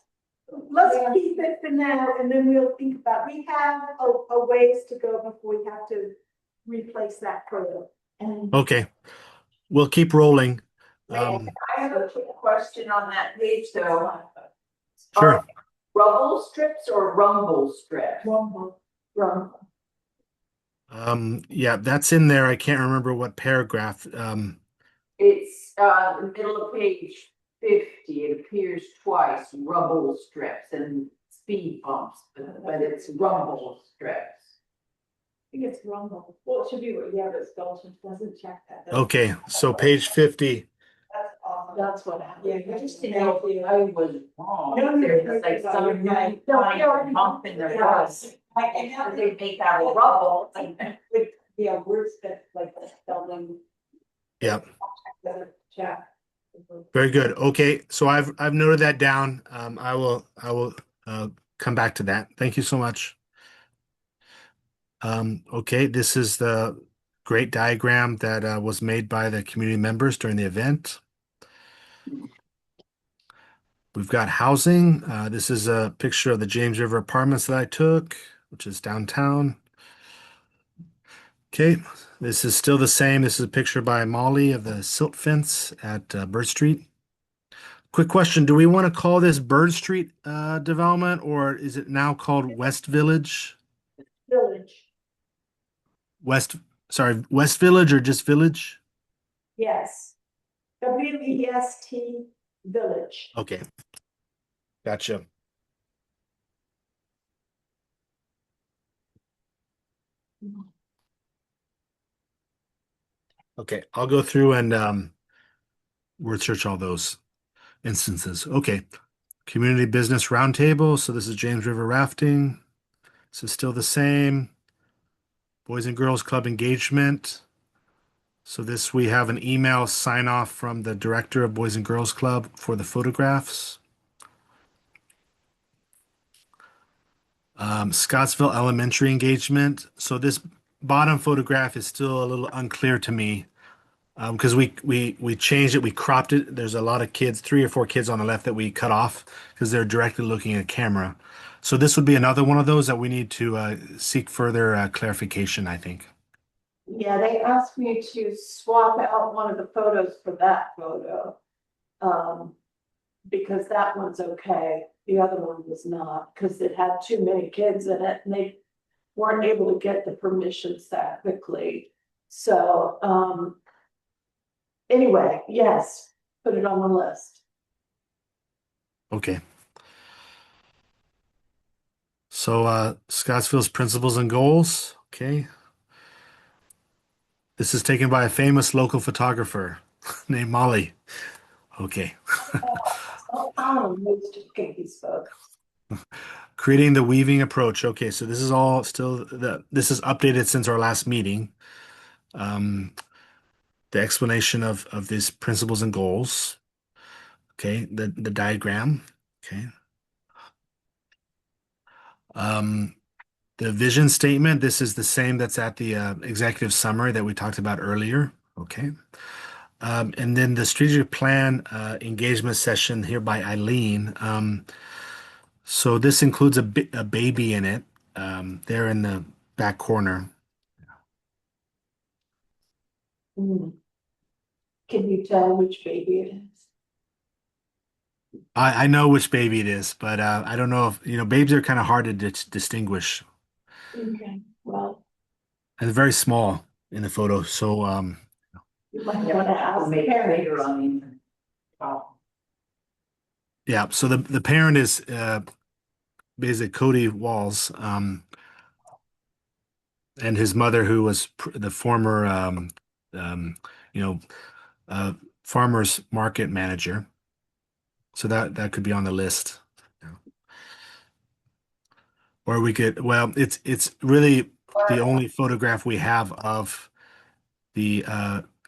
keep it for now and then we'll think about, we have a ways to go before we have to replace that photo. And Okay, we'll keep rolling. I have a quick question on that page though. Sure. Rubble strips or rumble strips? rumble. Yeah, that's in there. I can't remember what paragraph. It's the middle of page 50. It appears twice, rubble strips and speed bumps, but it's rumble strips. I think it's rumble. Well, it should be, yeah, but Dalton doesn't check that. Okay, so page 50. That's awesome. That's what happened. I just didn't know if I was wrong. No, There's no, like no, some you're new right. kind of bump in the road. They make out of rubble. Yeah, words that like spelling. Yep. Check. Very good. Okay, so I've noted that down. I will come back to that. Thank you so much. Okay, this is the great diagram that was made by the community members during the event. We've got housing. This is a picture of the James River Apartments that I took, which is downtown. Okay, this is still the same. This is a picture by Molly of the silt fence at Bird Street. Quick question, do we want to call this Bird Street development or is it now called West Village? Village, West Village or just Village? yes. WEST Village. Okay. Gotcha. Okay, I'll go through and word search all those instances. Okay. Community Business Roundtable. So this is James River Rafting. This is still the same. Boys and Girls Club Engagement. So this we have an email sign off from the director of Boys and Girls Club for the photographs. Scottsville Elementary engagement. So this bottom photograph is still a little unclear to me because we changed it, we cropped it. There's a lot of kids, 3 or 4 kids on the left that we cut off because they're directly looking at camera. So this would be another one of those that we need to seek further clarification, I think. Yeah, they asked me to swap out one of the photos for that photo. Because that one's okay, the other one was not, because it had too many kids in it and they weren't able to get the permissions that quickly. So, anyway, yes, put it on the list. Okay. So Scottsville's principles and goals. Okay. This is taken by a famous local photographer named Molly. Okay. Most of these folks. Creating the weaving approach. Okay, so this is all still this is updated since our last meeting. The explanation of these principles and goals. Okay, the diagram. Okay. The vision statement, this is the same that's at the executive summary that we talked about earlier. Okay. And then the strategic plan engagement session here by Eileen. So this includes a baby in it, there in the back corner. Can you tell which baby it is? I know which baby it is, but I don't know if, babies are kind of hard to distinguish. Okay, well, And they're very small in the photo. So, you might want to ask the parents. on the internet. Oh. yeah, so the parent is basically Cody Walls, and his mother, who was the former, um, you know, farmers market manager. So that could be on the list. Yeah. Or we could, well, it's really the only photograph we have of the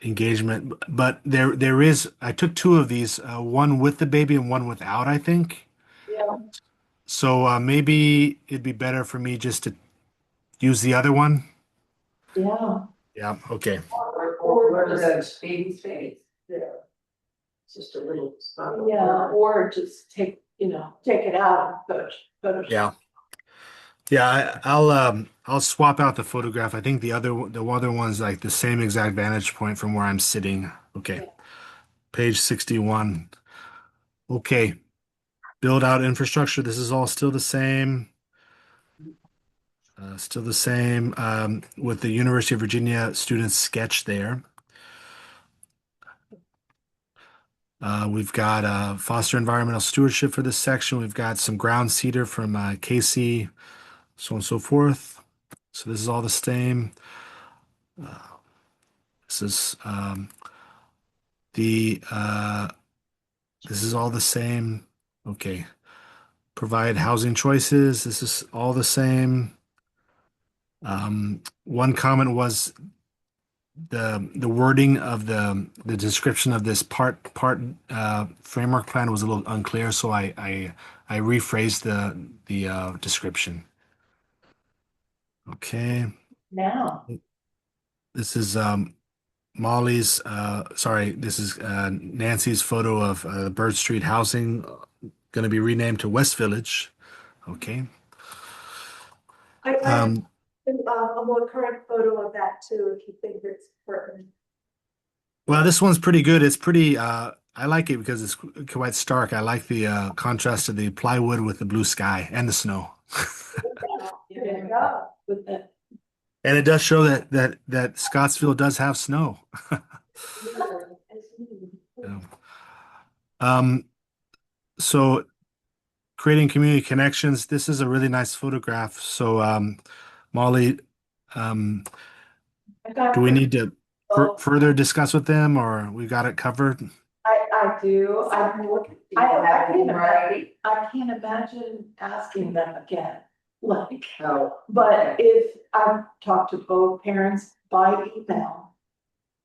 engagement, but there is, I took 2 of these, one with the baby and one without, I think. Yeah, So maybe it'd be better for me just to use the other one. yeah. Yeah, okay. Or the baby's face. Yeah. It's just a little spot. Yeah, or just take it out and put. Yeah. Yeah, I'll swap out the photograph. I think the other one's like the same exact vantage point from where I'm sitting. Okay. Page 61. Okay. Build out infrastructure. This is all still the same. Still the same with the University of Virginia students sketch there. We've got foster environmental stewardship for this section. We've got some ground cedar from Casey, so on and so forth. So this is all the same. This is the this is all the same. Okay. Provide housing choices. This is all the same. One comment was the wording of the description of this part framework plan was a little unclear, so I rephrased the description. Okay. Now, This is Molly's sorry, this is Nancy's photo of Bird Street housing going to be renamed to West Village. Okay. I have Um, a more current photo of that too, if you think it's pertinent. well, this one's pretty good. It's pretty I like it because it's quite stark. I like the contrast of the plywood with the blue sky and the snow. there you go. With the, And it does show that Scottsville does have snow. Yeah. So creating community connections. This is a really nice photograph. So, Molly, do we need to further discuss with them, or we got it covered? I do, Right. I can't imagine asking them again, like, Oh. but if I've talked to both parents by email,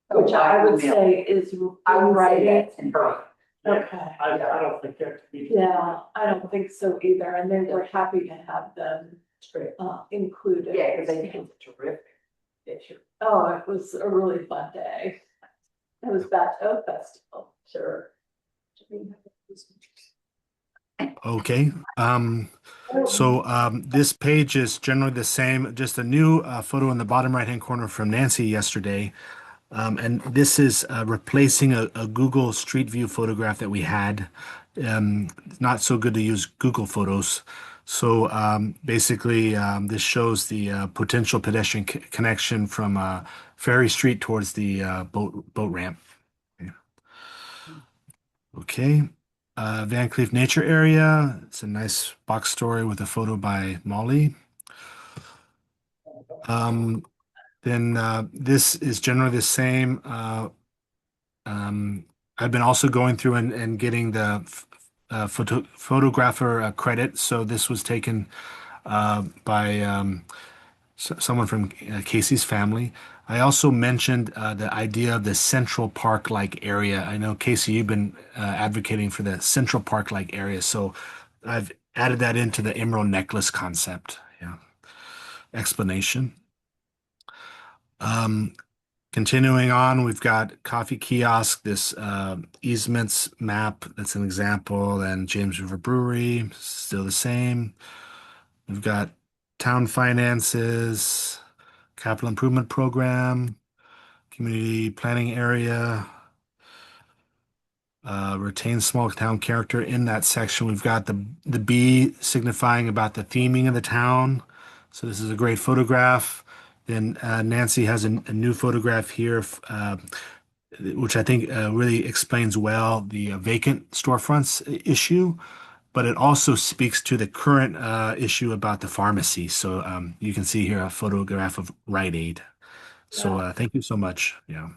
which I would say is I would say writing. that's incorrect. Okay, I don't think that could be. yeah, I don't think so either, and they were happy to have them Great. included. Yeah, because I think it's a terrific picture. Oh, it was a really fun day. It was Bateau Festival, sure. Okay. So this page is generally the same, just a new photo in the bottom right-hand corner from Nancy yesterday. And this is replacing a Google Street View photograph that we had. It's not so good to use Google Photos. So basically, this shows the potential pedestrian connection from Ferry Street towards the boat ramp. Okay. Van Cleef Nature Area. It's a nice box story with a photo by Molly. Then this is generally the same. I've been also going through and getting the photographer credit. So this was taken by someone from Casey's family. I also mentioned the idea of the Central Park-like area. I know, Casey, you've been advocating for the Central Park-like area. So I've added that into the emerald necklace concept. Yeah. Explanation. Continuing on, we've got coffee kiosk, this easements map, that's an example, and James River Brewery, still the same. We've got town finances, capital improvement program, community planning area, retain small town character. In that section, we've got the B signifying about the theming of the town. So this is a great photograph. Then Nancy has a new photograph here, which I think really explains well the vacant storefronts issue, but it also speaks to the current issue about the pharmacy. So you can see here a photograph of Rite Aid. So thank you so much. Yeah.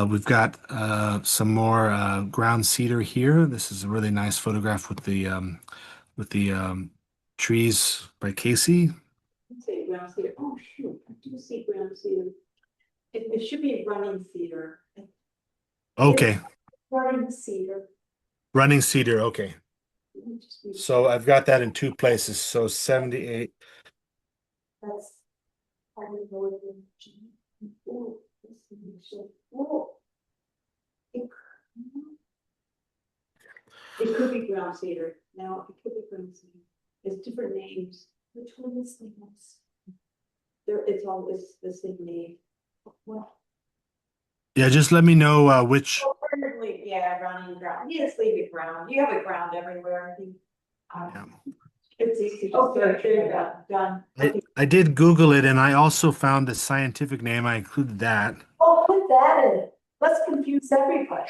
We've got some more ground cedar here. This is a really nice photograph with the trees by Casey. Say ground cedar, oh shoot, I do see ground cedar. It should be running cedar. Okay, Running cedar. running cedar. Okay, so I've got that in two places. So 78. That's. I don't know what it- Ooh, this is so- ooh. It could be ground cedar, now it could be ground cedar, it's different names, Which one is the most? it's always the same name. Well, Yeah, just let me know which. Alternatively, yeah, running ground, you just leave it ground, you have it ground everywhere, I think. Yeah. It's easy. Okay, Done. I did Google it, and I also found the scientific name. I included that. Oh, put that in. Let's confuse everybody.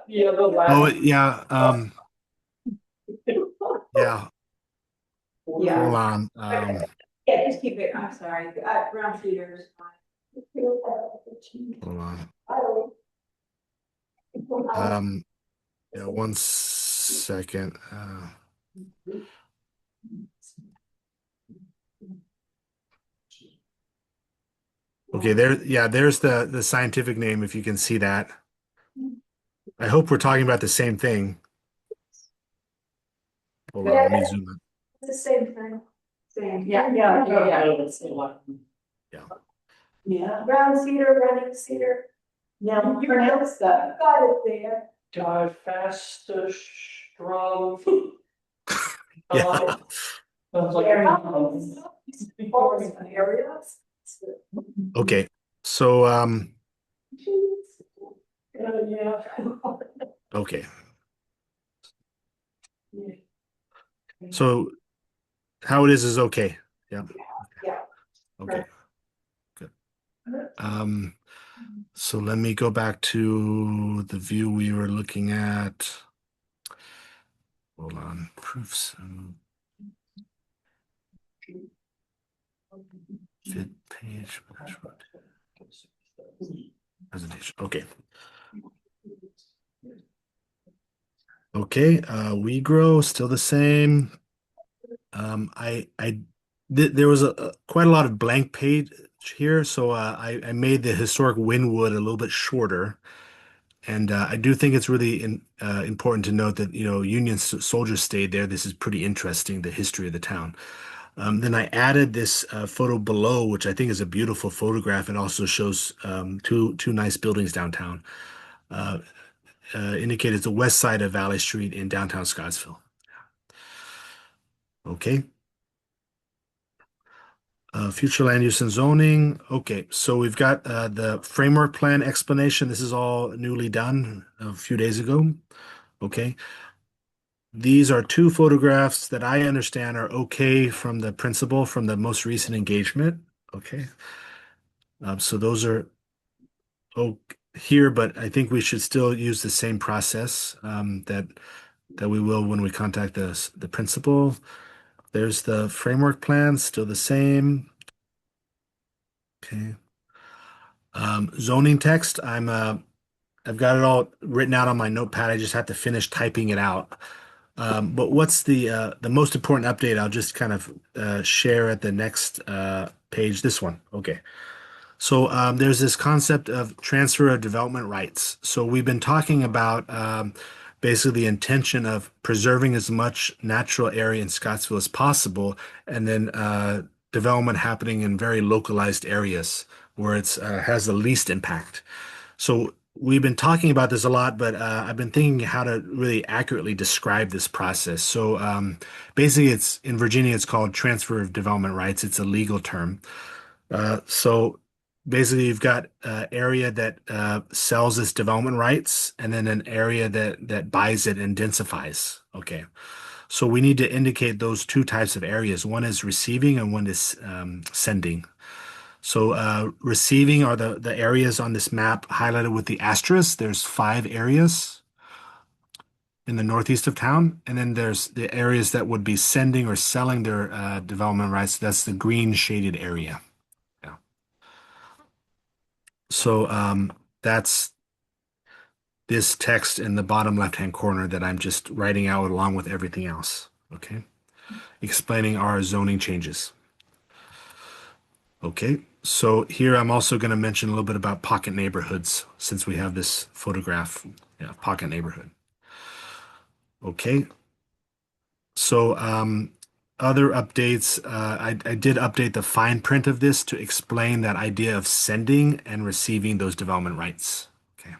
Yeah, the Oh, last. yeah. Yeah. Yeah. Hold on. Yeah, just keep it, I'm sorry, ground cedar is fine. Hold on. Um, Yeah, one second. Okay, there. Yeah, there's the scientific name. If you can see that. I hope we're talking about the same thing. Hold on, let me zoom in. It's the same thing. Same. Yeah. Yeah, Brown cedar, running cedar. now you pronounce that. Got it there. Diphastus strum. Yeah. Sounds like. Forest areas. Okay. So Yeah. okay. So how it is okay. Yeah. Yeah. Okay. Good. So let me go back to the view we were looking at. Hold on, proofs. Fit page. Presentation. Okay. Okay, we grow still the same. There was quite a lot of blank page here, so I made the historic Wynwood a little bit shorter. And I do think it's really important to note that, Union soldiers stayed there. This is pretty interesting, the history of the town. Then I added this photo below, which I think is a beautiful photograph. It also shows two nice buildings downtown. Indicated the west side of Valley Street in downtown Scottsville. Okay. Future land use and zoning. Okay, so we've got the framework plan explanation. This is all newly done a few days ago. Okay. These are two photographs that I understand are okay from the principal from the most recent engagement. Okay. So those are here, but I think we should still use the same process that we will when we contact the principal. There's the framework plan, still the same. Okay. Zoning text, I've got it all written out on my notepad. I just have to finish typing it out. But what's the most important update? I'll just kind of share at the next page. This one. Okay. So there's this concept of transfer of development rights. So we've been talking about basically the intention of preserving as much natural area in Scottsville as possible, and then development happening in very localized areas where it's has the least impact. So we've been talking about this a lot, but I've been thinking how to really accurately describe this process. So basically, it's in Virginia, it's called transfer of development rights. It's a legal term. So basically, you've got an area that sells its development rights, and then an area that buys it and densifies. Okay. So we need to indicate those two types of areas. One is receiving and one is sending. So receiving are the areas on this map highlighted with the asterisk. There's 5 areas in the northeast of town. And then there's the areas that would be sending or selling their development rights. That's the green shaded area. Yeah. So that's this text in the bottom left-hand corner that I'm just writing out along with everything else. Okay. Explaining our zoning changes. Okay, so here I'm also going to mention a little bit about pocket neighborhoods since we have this photograph, pocket neighborhood. Okay, so other updates, I did update the fine print of this to explain that idea of sending and receiving those development rights. Okay,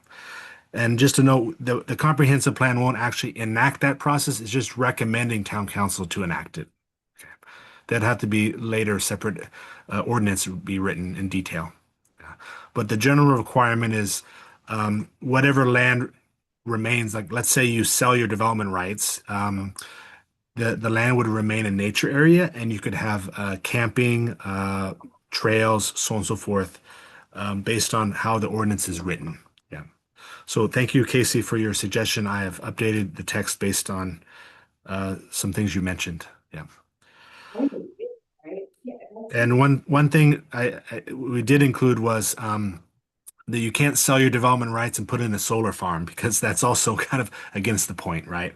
and just to note, the comprehensive plan won't actually enact that process. It's just recommending town council to enact it. That'd have to be later separate ordinance would be written in detail. But the general requirement is whatever land remains, like let's say you sell your development rights, the land would remain a nature area and you could have camping, trails, so on and so forth, based on how the ordinance is written. Yeah. So thank you, Casey, for your suggestion. I have updated the text based on some things you mentioned. Yeah. And one thing we did include was that you can't sell your development rights and put in a solar farm because that's also kind of against the point, right?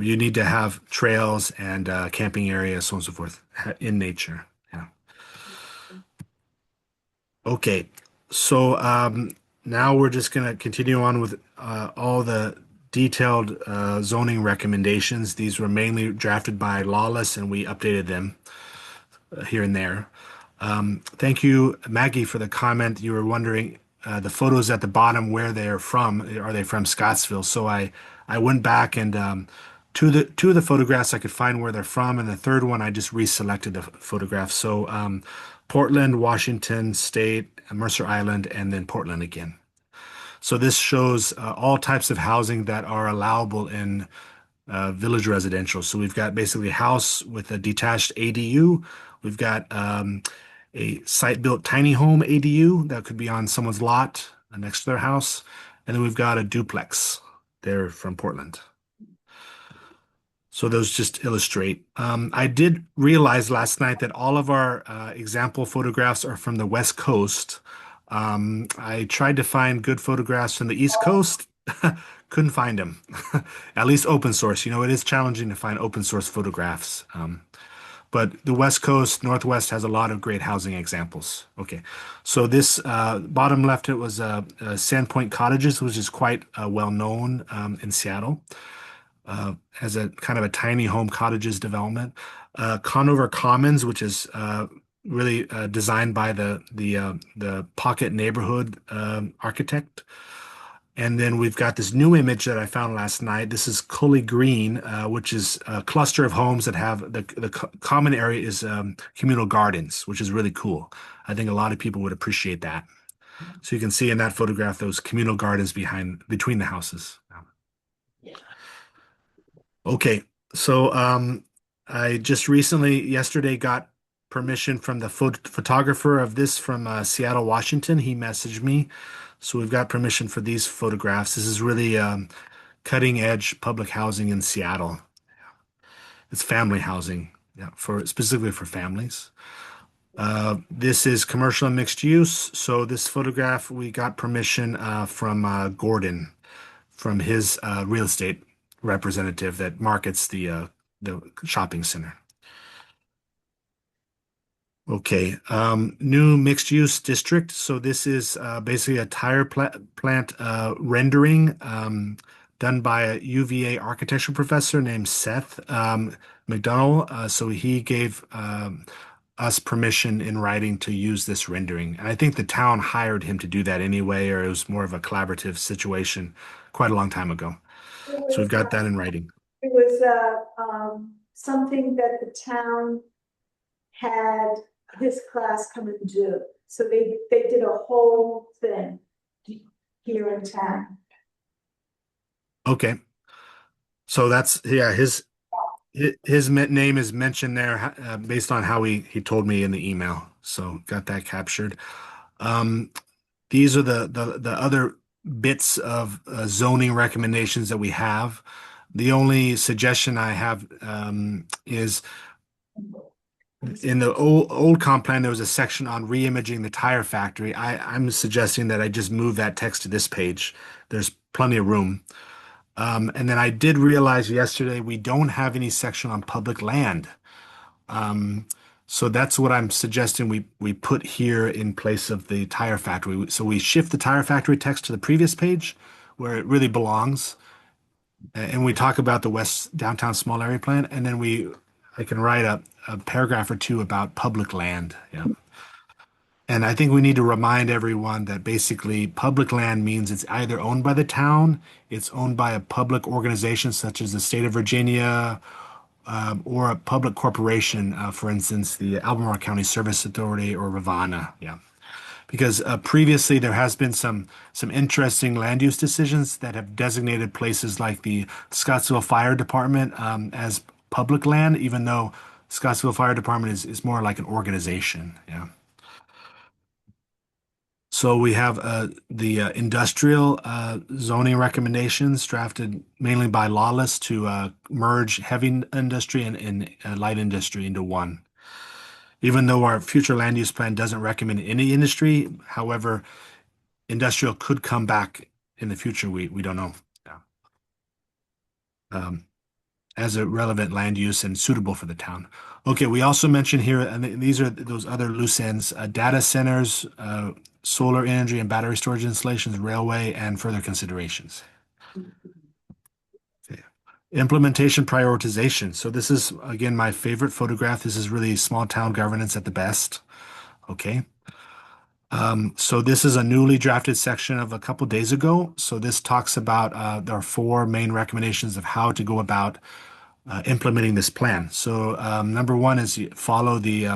You need to have trails and camping areas, so on and so forth, in nature. Yeah. Okay, so now we're just going to continue on with all the detailed zoning recommendations. These were mainly drafted by Lawless, and we updated them here and there. Thank you, Maggie, for the comment. You were wondering the photos at the bottom where they're from. Are they from Scottsville? So I went back and two of the photographs I could find where they're from, and the third one I just reselected the photograph. So Portland, Washington State, Mercer Island, and then Portland again. So this shows all types of housing that are allowable in village residential. So we've got basically a house with a detached ADU. We've got a site-built tiny home ADU that could be on someone's lot next to their house. And then we've got a duplex there from Portland. So those just illustrate. I did realize last night that all of our example photographs are from the West Coast. I tried to find good photographs from the East Coast. Couldn't find them. At least open source. You know, it is challenging to find open source photographs. But the West Coast, Northwest has a lot of great housing examples. Okay, so this bottom left, it was Sandpoint Cottages, which is quite well known in Seattle as a kind of a tiny home cottages development. Conover Commons, which is really designed by the Pocket neighborhood architect. And then we've got this new image that I found last night. This is Cully Green, which is a cluster of homes that have the common area is communal gardens, which is really cool. I think a lot of people would appreciate that. So you can see in that photograph those communal gardens between the houses. Okay, so I just recently, yesterday, got permission from the photographer of this from Seattle, Washington. He messaged me. So we've got permission for these photographs. This is really cutting edge public housing in Seattle. It's family housing, yeah, specifically for families. This is commercial and mixed use. So this photograph, we got permission from Gordon, from his real estate representative that markets the shopping center. Okay, new mixed use district. So this is basically a tire plant rendering done by a UVA architecture professor named Seth McDonald. So he gave us permission in writing to use this rendering. And I think the town hired him to do that anyway, or it was more of a collaborative situation quite a long time ago. So we've got that in writing. It was something that the town had his class come and do. So they did a whole thing here in town. Okay. So that's, yeah, his name is mentioned there based on how he told me in the email. So got that captured. These are the other bits of zoning recommendations that we have. The only suggestion I have is in the old comp plan, there was a section on re-imaging the tire factory. I'm suggesting that I just move that text to this page. There's plenty of room. And then I did realize yesterday we don't have any section on public land. So that's what I'm suggesting we put here in place of the tire factory. So we shift the tire factory text to the previous page where it really belongs. And we talk about the West Downtown Small Area Plan, and then I can write a paragraph or two about public land. Yeah. And I think we need to remind everyone that basically public land means it's either owned by the town, it's owned by a public organization such as the state of Virginia, or a public corporation, for instance, the Albemarle County Service Authority or Rivanna. Yeah. Because previously there has been some interesting land use decisions that have designated places like the Scottsville Fire Department as public land, even though Scottsville Fire Department is more like an organization. Yeah. So we have the industrial zoning recommendations drafted mainly by Lawless to merge heavy industry and light industry into one. Even though our future land use plan doesn't recommend any industry, however, industrial could come back in the future. We don't know. Yeah. As a relevant land use and suitable for the town. Okay, we also mentioned here, and these are those other loose ends, data centers, solar energy and battery storage installations, railway, and further considerations. Okay. Implementation prioritization. So this is, again, my favorite photograph. This is really small town governance at the best. Okay. So this is a newly drafted section of a couple days ago. So this talks about there are 4 main recommendations of how to go about implementing this plan. So number 1 is follow the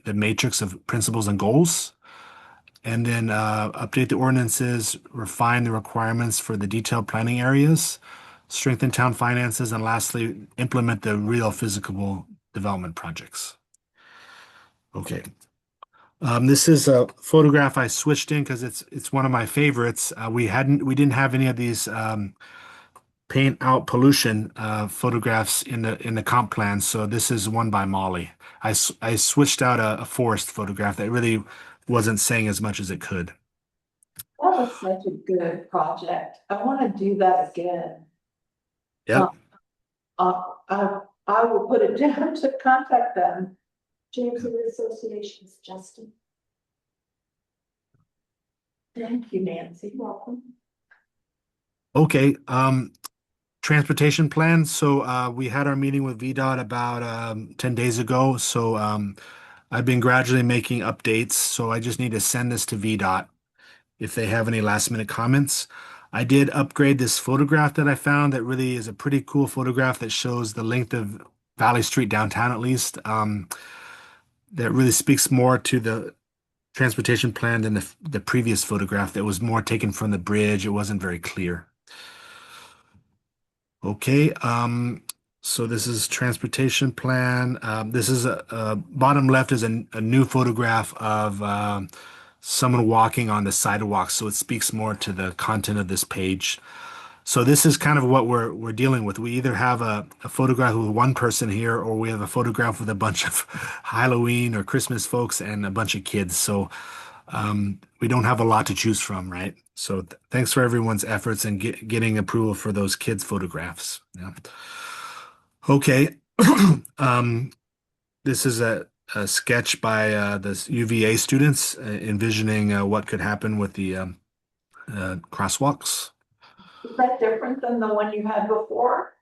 matrix of principles and goals, and then update the ordinances, refine the requirements for the detailed planning areas, strengthen town finances, and lastly, implement the real physical development projects. Okay. This is a photograph I switched in because it's one of my favorites. We didn't have any of these paint out pollution photographs in the comp plan. So this is one by Molly. I switched out a forest photograph that really wasn't saying as much as it could. That was such a good project. I want to do that again. Yep. I will put it down to contact them. James of the Association's Justin. Thank you, Nancy. Welcome. Okay. Transportation plan. So we had our meeting with VDOT about 10 days ago. So I've been gradually making updates. So I just need to send this to VDOT if they have any last minute comments. I did upgrade this photograph that I found that really is a pretty cool photograph that shows the length of Valley Street downtown, at least. That really speaks more to the transportation plan than the previous photograph that was more taken from the bridge. It wasn't very clear. Okay, so this is transportation plan. This is bottom left is a new photograph of someone walking on the sidewalk, so it speaks more to the content of this page. So this is kind of what we're dealing with. We either have a photograph with one person here, or we have a photograph with a bunch of Halloween or Christmas folks and a bunch of kids. So we don't have a lot to choose from, right? So thanks for everyone's efforts and getting approval for those kids' photographs. Yeah. Okay. This is a sketch by the UVA students envisioning what could happen with the crosswalks. Is that different than the one you had before?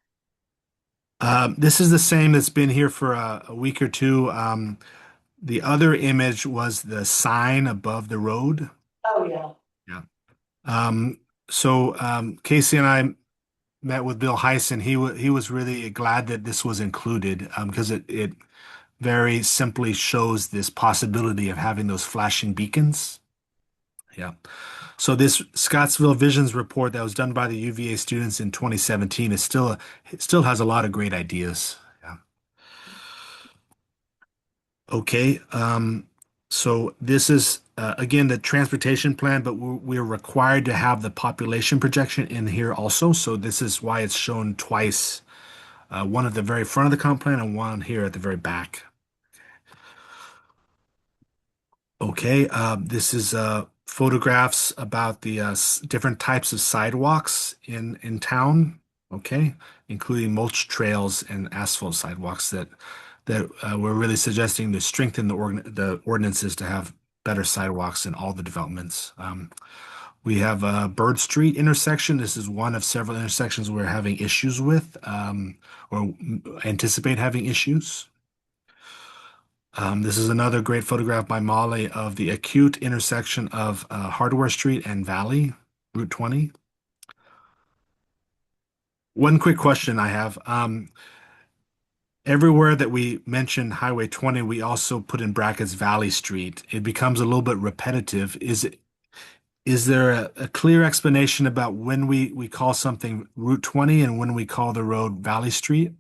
This is the same that's been here for a week or two. The other image was the sign above the road. Oh, yeah. So Casey and I met with Bill Heisen. He was really glad that this was included because it very simply shows this possibility of having those flashing beacons. Yeah. So this Scottsville Visions report that was done by the UVA students in 2017 is still has a lot of great ideas. Yeah. Okay. So this is again the transportation plan, but we're required to have the population projection in here also. So this is why it's shown twice, one at the very front of the comp plan and one here at the very back. Okay. This is photographs about the different types of sidewalks in town. Okay, including mulch trails and asphalt sidewalks that we're really suggesting to strengthen the ordinances to have better sidewalks in all the developments. We have a Bird Street intersection. This is one of several intersections we're having issues with or anticipate having issues. This is another great photograph by Molly of the acute intersection of Hardware Street and Valley, Route 20. One quick question I have. Everywhere that we mention Highway 20, we also put in brackets Valley Street. It becomes a little bit repetitive. Is there a clear explanation about when we call something Route 20 and when we call the road Valley Street?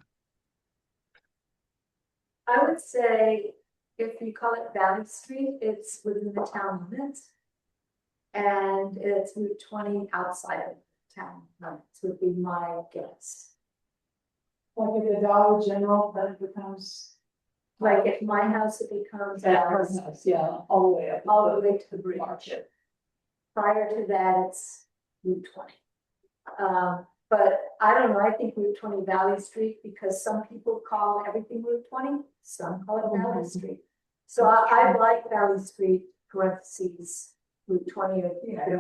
I would say if you call it Valley Street, it's within the town limits. And it's Route 20 outside of town limits would be my guess. Like at the Dollar General, then it becomes. Like at my house, it becomes That Valley person, Street. yeah, all the way up. All the way to the bridge. Market. Prior to that, it's Route 20. But I don't know, I think Route 20 Valley Street, because some people call everything Route 20, some call it Valley Street. So I like Valley Street, parentheses, Route 20.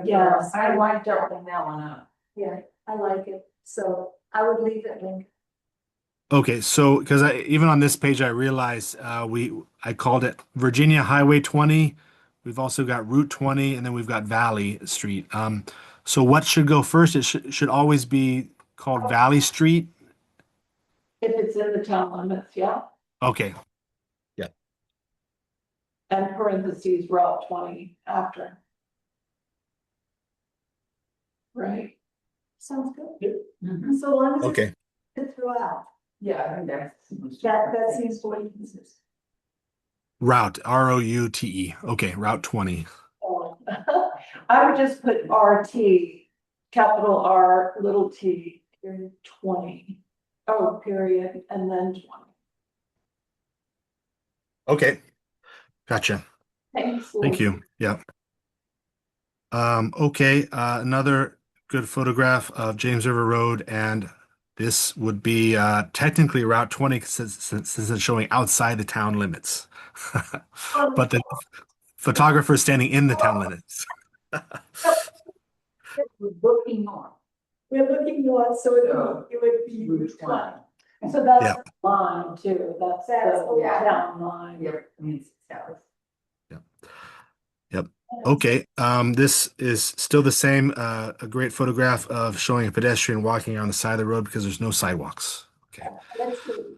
Yeah, I like doubling that one up. Yeah, I like it. So I would leave it linked. Okay, so because even on this page I realized I called it Virginia Highway 20. We've also got Route 20, and then we've got Valley Street. So what should go first? It should always be called Valley Street. If it's in the town limits, yeah, Okay. and parentheses Route 20 after. Right? Sounds good. Mhm. So long as Okay. it's throughout. Yeah, I think that's. That seems to be consistent. Route, ROUTE. Okay, Route 20. I would just put RT, capital R, little t, period 20. Oh, period, and then 20. Okay, gotcha. Thanks, Thank Liz. you. Yeah. Okay, another good photograph of James River Road, and this would be technically Route 20 since it's showing outside the town limits. But the photographer is standing in the town limits. We're looking north. We're looking north, so it would be Route 20. So that's Yeah. the line too, that's That's the the line. town line. Yep, means south. Okay, this is still the same, a great photograph of showing a pedestrian walking on the side of the road because there's no sidewalks. Okay. Let's see.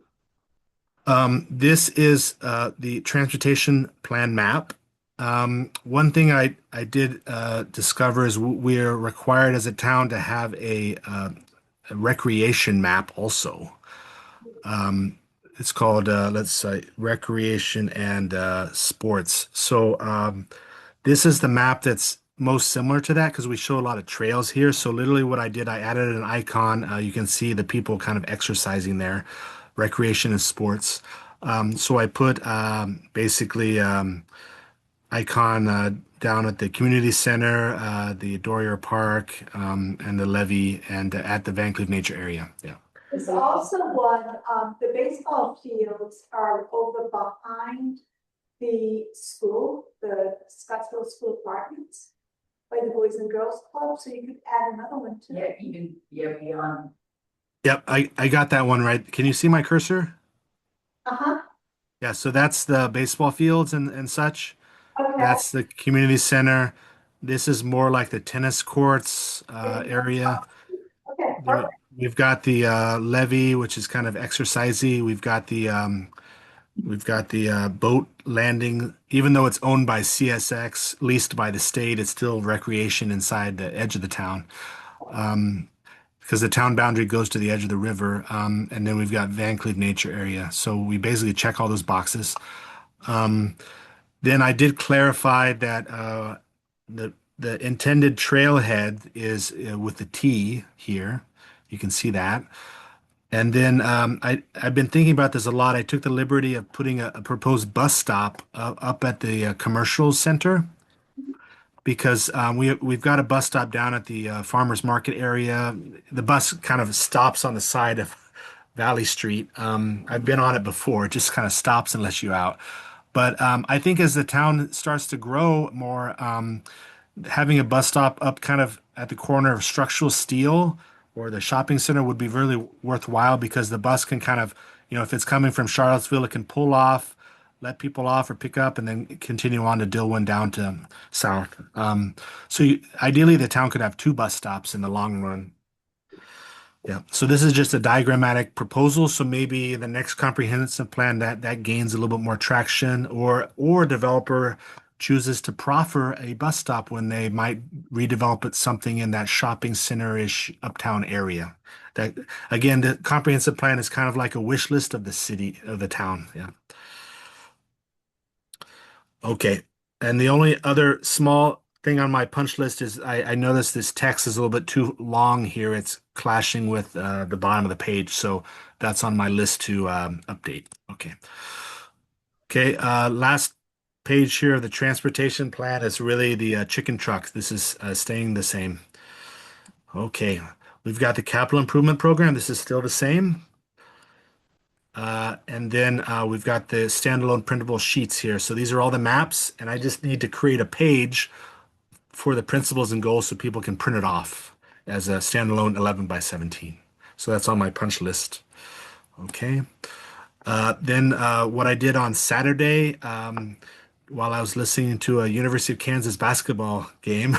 This is the transportation plan map. One thing I did discover is we're required as a town to have a recreation map also. It's called let's say recreation and sports. So this is the map that's most similar to that because we show a lot of trails here. So literally what I did, I added an icon. You can see the people kind of exercising there, recreation and sports. So I put basically icon down at the community center, the Dorier Park, and the levee, and at the Van Cleve Nature Area. Yeah. There's also one, the baseball fields are over behind the school, the Scottsville School Apartments, by the Boys and Girls Club, so you could add another one too. Yeah, even, yeah, beyond. Yep, I got that one right. Can you see my cursor? Uh-huh, Yeah, so that's the baseball fields and such. okay. That's the community center. This is more like the tennis courts area. Okay, There, we've got the levee, which is kind of exercisey. We've got the boat landing. Even though it's owned by CSX, leased by the state, it's still recreation inside the edge of the town. Because the town boundary goes to the edge of the river. And then we've got Van Cleve Nature Area. So we basically check all those boxes. Then I did clarify that the intended trailhead is with the T here. You can see that. And then I've been thinking about this a lot. I took the liberty of putting a proposed bus stop up at the commercial center because we've got a bus stop down at the farmers market area. The bus kind of stops on the side of Valley Street. I've been on it before. It just kind of stops and lets you out. But I think as the town starts to grow more, having a bus stop up kind of at the corner of Structural Steel or the shopping center would be really worthwhile because the bus can kind of, if it's coming from Charlottesville, it can pull off, let people off or pick up, and then continue on to Dillwyn down to south. Ideally, the town could have two bus stops in the long run. Yeah. So this is just a diagrammatic proposal. So maybe the next comprehensive plan that gains a little bit more traction, or a developer chooses to proffer a bus stop when they might redevelop it something in that shopping center-ish uptown area. That again, the comprehensive plan is kind of like a wish list of the city of the town. Yeah. Okay. And the only other small thing on my punch list is I noticed this text is a little bit too long here. It's clashing with the bottom of the page. So that's on my list to update. Okay. Okay. Last page here of the transportation plan is really the chicken truck. This is staying the same. Okay. We've got the capital improvement program. This is still the same. And then we've got the standalone printable sheets here. So these are all the maps, and I just need to create a page for the principles and goals so people can print it off as a standalone 11 by 17. So that's on my punch list. Okay. Then what I did on Saturday, while I was listening to a University of Kansas basketball game,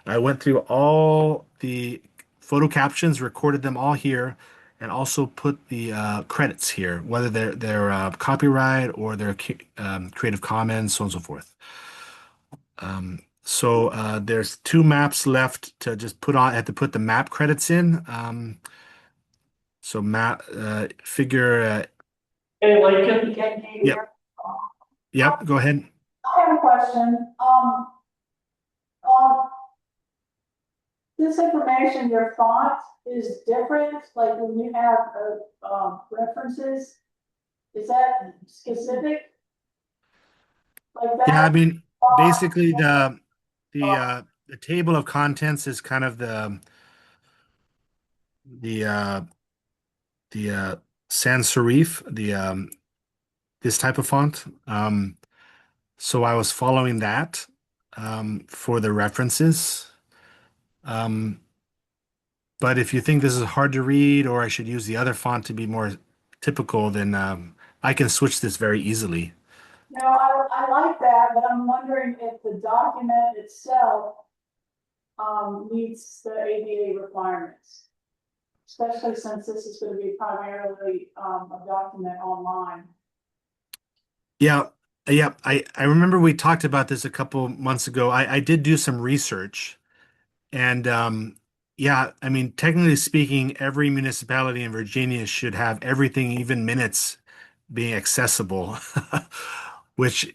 I went through all the photo captions, recorded them all here, and also put the credits here, whether they're copyright or they're Creative Commons, so on and so forth. So there's two maps left to just put on. I have to put the map credits in. So map figure. Hey, Lincoln, Yep. Yep. Go ahead. I have a question, this information, your font is different, like when you have, references, is that specific? Like Yeah, I that? mean, font, basically the table of contents is kind of the uh the sans serif, the this type of font. So I was following that for the references. Um, but if you think this is hard to read, or I should use the other font to be more typical, then I can switch this very easily. No, I like that, but I'm wondering if the document itself, meets the ADA requirements. Especially since this is gonna be primarily, a document online. Yeah, yeah. I remember we talked about this a couple months ago. I did do some research, and yeah, I mean, technically speaking, every municipality in Virginia should have everything, even minutes, being accessible, which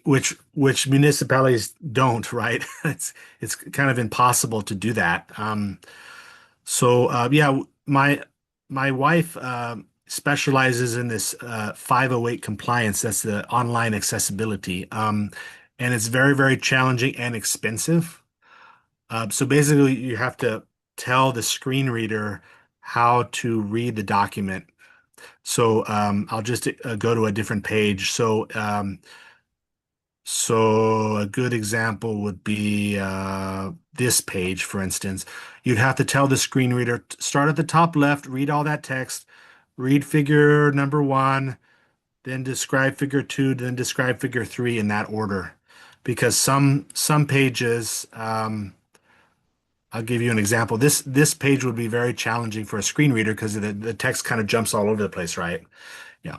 municipalities don't, right? It's kind of impossible to do that. So yeah, my wife specializes in this 508 compliance. That's the online accessibility, and it's very, very challenging and expensive. So basically, you have to tell the screen reader how to read the document. So I'll just go to a different page. So a good example would be this page, for instance. You'd have to tell the screen reader, start at the top left, read all that text, read figure number one, then describe figure two, then describe figure three in that order. Because some pages, I'll give you an example. This page would be very challenging for a screen reader because the text kind of jumps all over the place, right? Yeah.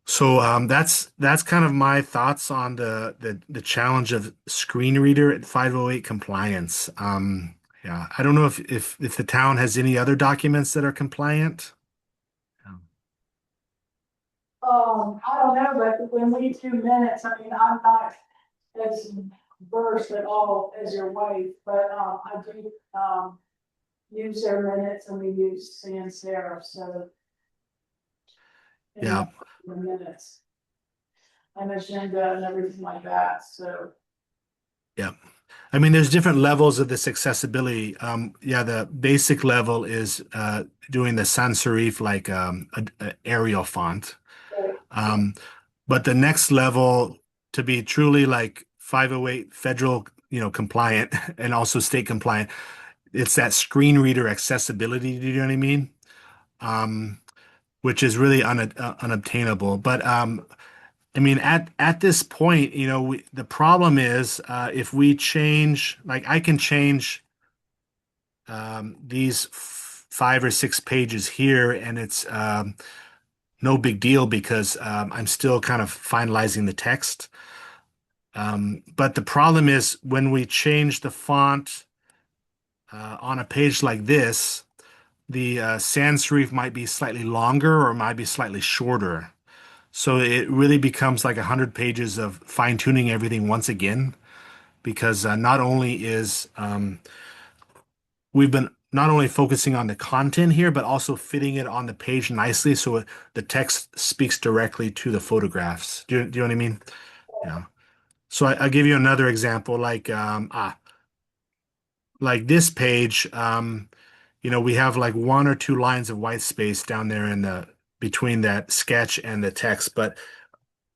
So that's kind of my thoughts on the challenge of screen reader at 508 compliance. Yeah, I don't know if the town has any other documents that are compliant. I don't know, but when we do minutes, I mean, I'm not as versed at all as your wife, but, I do, use their minutes and we use sans serif, so. Yeah, The minutes. And agenda and everything like that, so. yeah. I mean, there's different levels of this accessibility. Yeah, the basic level is doing the sans serif like a Arial font. Um, but the next level to be truly like 508 federal, compliant and also state compliant, it's that screen reader accessibility. Do you know what I mean? Um, which is really unobtainable. But I mean, at this point, the problem is if we change, like I can change these 5 or 6 pages here, and it's no big deal because I'm still kind of finalizing the text. But the problem is when we change the font on a page like this, the sans serif might be slightly longer or might be slightly shorter. So it really becomes like 100 pages of fine-tuning everything once again, because not only is we've been not only focusing on the content here, but also fitting it on the page nicely so the text speaks directly to the photographs. Do you know what I mean? Yeah. So I'll give you another example, like this page. We have like 1 or 2 lines of white space down there in the between that sketch and the text, but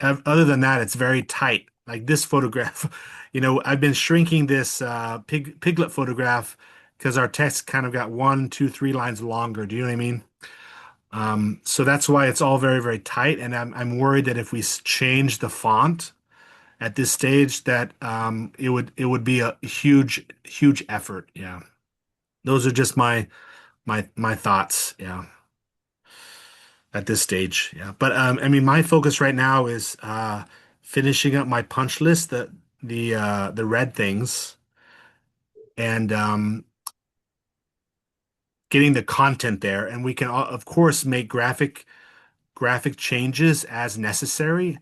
other than that, it's very tight. Like this photograph, I've been shrinking this piglet photograph because our text kind of got 1, 2, 3 lines longer. Do you know what I mean? So that's why it's all very, very tight, and I'm worried that if we change the font at this stage, that it would be a huge, huge effort. Yeah, those are just my thoughts. Yeah, at this stage. Yeah. But I mean, my focus right now is finishing up my punch list, the red things, and getting the content there. And we can of course make graphic changes as necessary.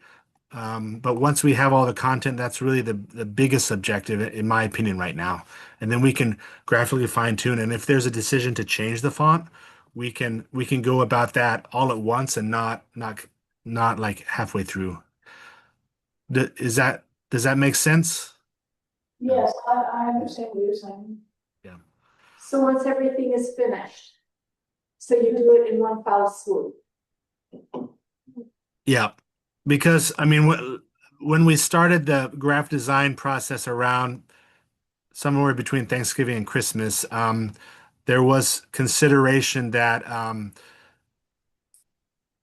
But once we have all the content, that's really the biggest objective, in my opinion, right now. And then we can graphically fine tune. And if there's a decision to change the font, we can go about that all at once and not like halfway through. Does that make sense? Yes, I understand what you're saying. So once everything is finished, so you do it in one foul swoop. Yeah, because I mean, when we started the graph design process around somewhere between Thanksgiving and Christmas, there was consideration that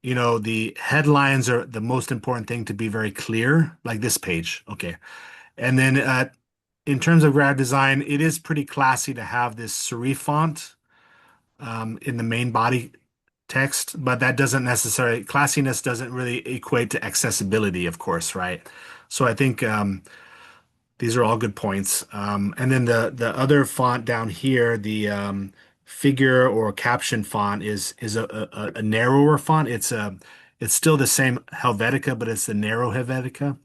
the headlines are the most important thing to be very clear, like this page. Okay, and then in terms of graph design, it is pretty classy to have this serif font in the main body text, but that doesn't necessarily, classiness doesn't really equate to accessibility, of course, right? So I think these are all good points. And then the other font down here, the figure or caption font is a narrower font. It's still the same Helvetica, but it's the narrow Helvetica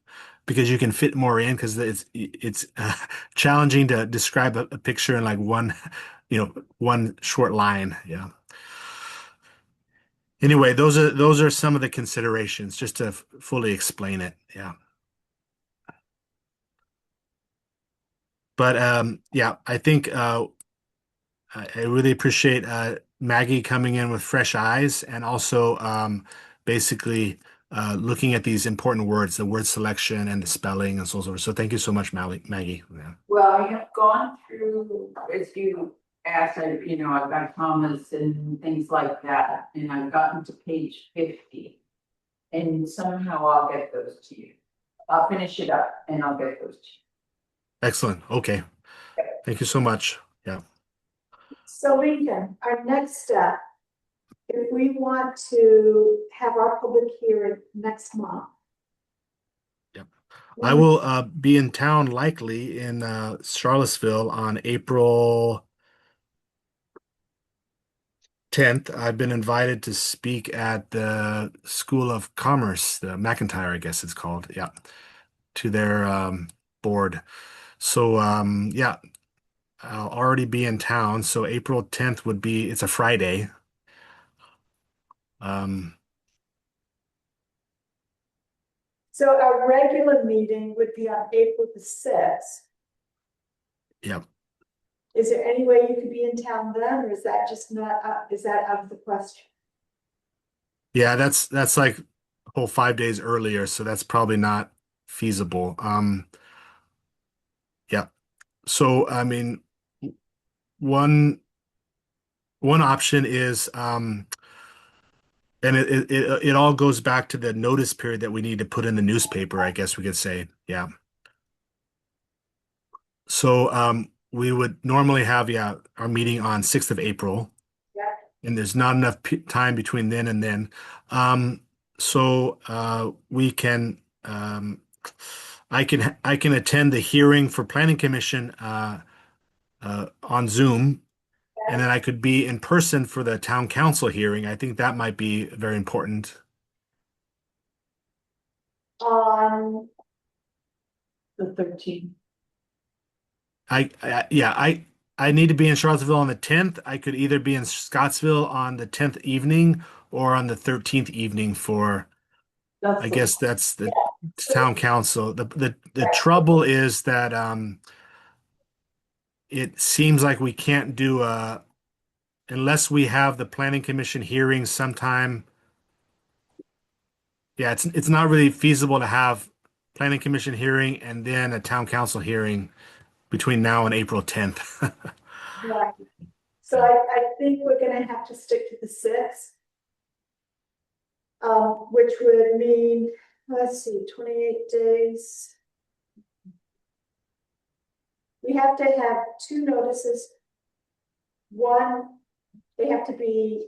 because you can fit more in because it's challenging to describe a picture in like one short line. Yeah. Anyway, those are some of the considerations just to fully explain it. Yeah. But yeah, I think I really appreciate Maggie coming in with fresh eyes and also basically looking at these important words, the word selection and the spelling and so forth. So thank you so much, Maggie. Yeah. Well, I have gone through, as you asked, I've got commas and things like that, and I've gotten to page 50. And somehow I'll get those to you. I'll finish it up and I'll get those to you. Excellent. Okay. Thank you so much. Yeah. So Lincoln, our next step, if we want to have our public hearing next month. Yep. I will be in town likely in Charlottesville on April 10th. I've been invited to speak at the School of Commerce, the McIntyre, I guess it's called. Yeah. To their board. So yeah, I'll already be in town. So April 10th it's a Friday. Um, So our regular meeting would be on April the 6th. yeah. Is there any way you could be in town then, or is that just not, is that out of the question? Yeah, that's like a whole 5 days earlier, so that's probably not feasible. Yeah. So I mean, one option is and it all goes back to the notice period that we need to put in the newspaper, I guess we could say. Yeah. So we would normally have our meeting on 6th of April. Yeah. And there's not enough time between then and then. So we can I can attend the hearing for Planning Commission on Zoom, and then I could be in person for the town council hearing. I think that might be very important. On, The 13th. I need to be in Charlottesville on the 10th. I could either be in Scottsville on the 10th evening or on the 13th evening for, I guess that's the town council. The trouble is that it seems like we can't do unless we have the planning commission hearing sometime. Yeah, it's not really feasible to have planning commission hearing and then a town council hearing between now and April 10th. right. So I think we're gonna have to stick to the 6th. Which would mean, let's see, 28 days. We have to have 2 notices. One, they have to be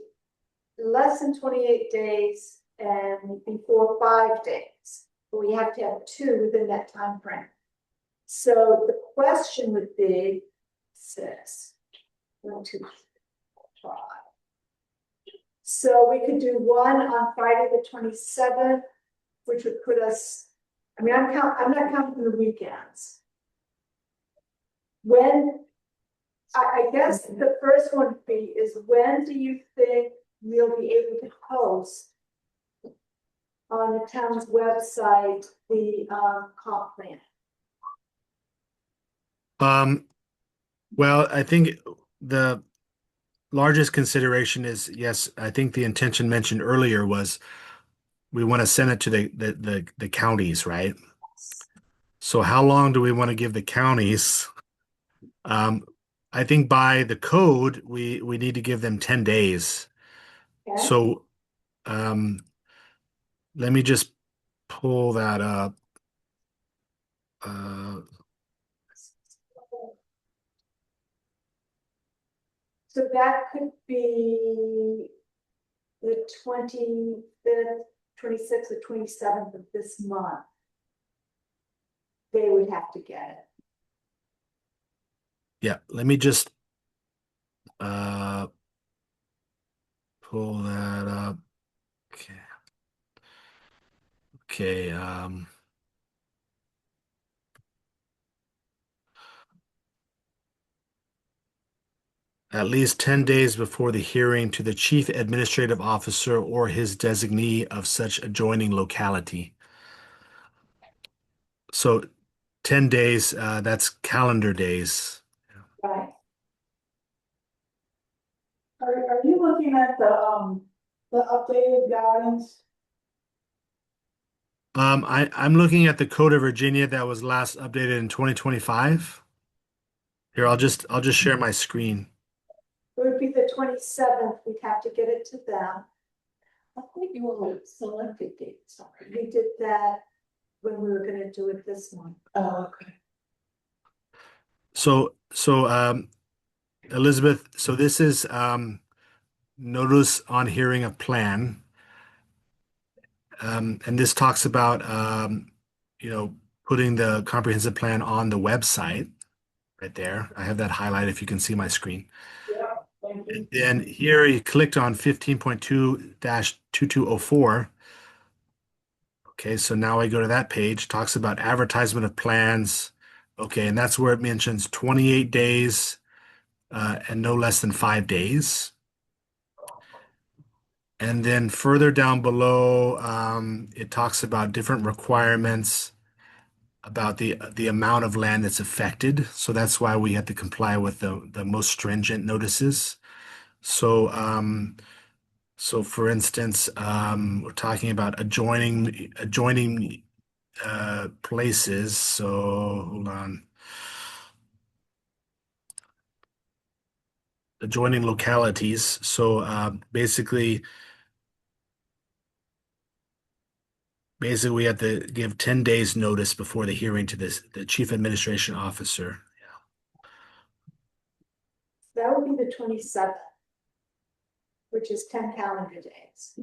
less than 28 days and before 5 days. But we have to have 2 within that time frame. So the question would be 6, 1, 2, 5. So we could do one on Friday the 27th, which would put us I mean, I'm not counting the weekends. When, I guess the first one would be is when do you think we'll be able to post on the town's website, the, comp plan? Well, I think the largest consideration is, yes, I think the intention mentioned earlier was we want to send it to the counties, right? So how long do we want to give the counties? Um, I think by the code, we need to give them 10 days. Okay? So let me just pull that up. So that could be the 25th, 26th, or 27th of this month. They would have to get it. Yeah, let me just pull that up. Okay. Okay, at least 10 days before the hearing to the chief administrative officer or his designee of such adjoining locality. So 10 days, that's calendar days. Right. Are you looking at the updated guidance? I'm looking at the Code of Virginia that was last updated in 2025. Here, I'll just share my screen. It would be the 27th. We'd have to get it to them. I think you all selected dates already. We did that when we were gonna do it this month. Oh, okay. So Elizabeth, so this is notice on hearing of plan. And this talks about putting the comprehensive plan on the website right there. I have that highlighted if you can see my screen. Yeah, thank you. And then here you clicked on 15.2-2204. Okay, so now I go to that page, talks about advertisement of plans. Okay, and that's where it mentions 28 days and no less than 5 days. And then further down below, it talks about different requirements about the amount of land that's affected. So that's why we have to comply with the most stringent notices. So so for instance, we're talking about adjoining places. So hold on. Adjoining localities. So basically we have to give 10 days notice before the hearing to the chief administration officer. That would be the 27th, which is 10 calendar days.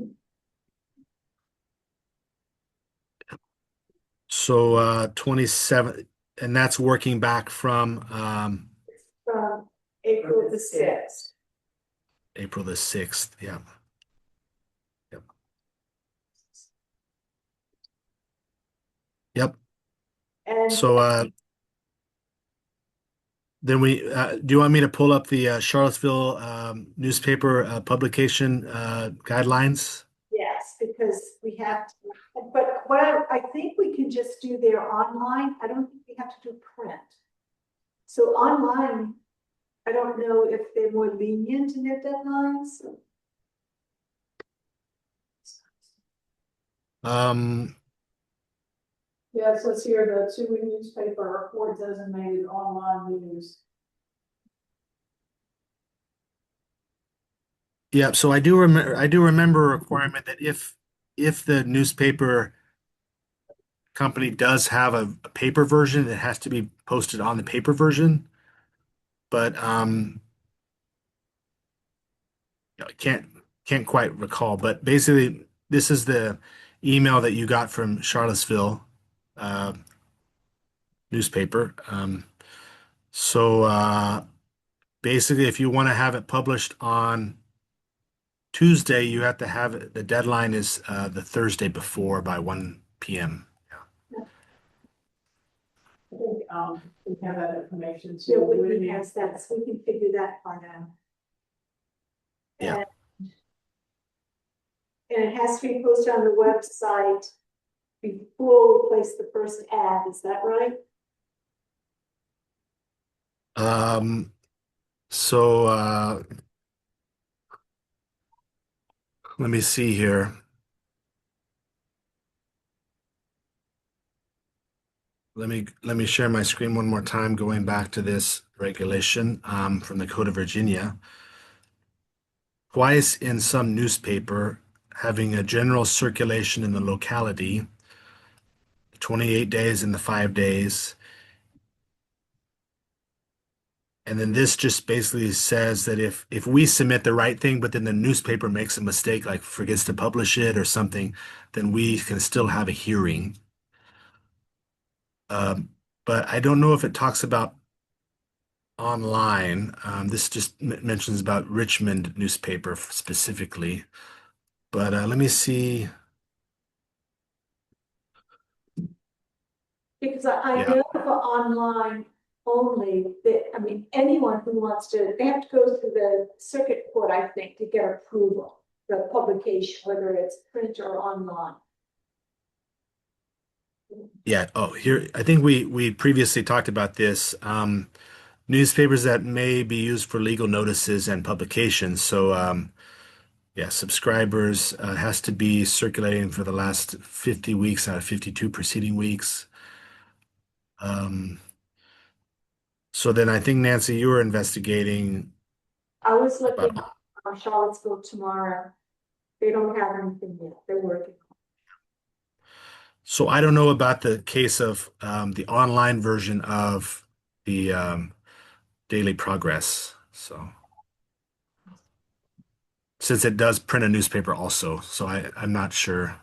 So 27, and that's working back from From April the 6th. April the 6th. Yeah. Yep. Yep. And So then do you want me to pull up the Charlottesville newspaper publication guidelines? yes, because we have to, but what I think we can just do there online. I don't think we have to do print. So online, I don't know if they're more lenient in their deadlines. Yeah, it says here the two-week newspaper or designated online news. Yeah, so I do remember a requirement that if the newspaper company does have a paper version, it has to be posted on the paper version. But I can't quite recall. But basically, this is the email that you got from Charlottesville newspaper. So basically, if you want to have it published on Tuesday, you have to have it. The deadline is the Thursday before by 1 p.m. we have that information So too. Whitney has that, so we can figure that part out. Yeah. And it has to be posted on the website before we place the first ad, is that right? So let me see here. Let me share my screen one more time, going back to this regulation from the Code of Virginia. Twice in some newspaper having a general circulation in the locality, 28 days in the 5 days. And then this just basically says that if we submit the right thing, but then the newspaper makes a mistake, like forgets to publish it or something, then we can still have a hearing. But I don't know if it talks about online. This just mentions about Richmond newspaper specifically. But let me see. Because I Yeah. know for online only, that, I mean, anyone who wants to, they have to go through the circuit court, I think, to get approval, the publication, whether it's print or online. Yeah. Oh, here, I think we previously talked about this. Newspapers that may be used for legal notices and publications. So, yeah, subscribers has to be circulating for the last 50 weeks out of 52 preceding weeks. So then I think, Nancy, you were investigating I was looking about, on Charlottesville tomorrow. They don't have anything yet. They're working. so I don't know about the case of the online version of the Daily Progress. So since it does print a newspaper also, so I'm not sure.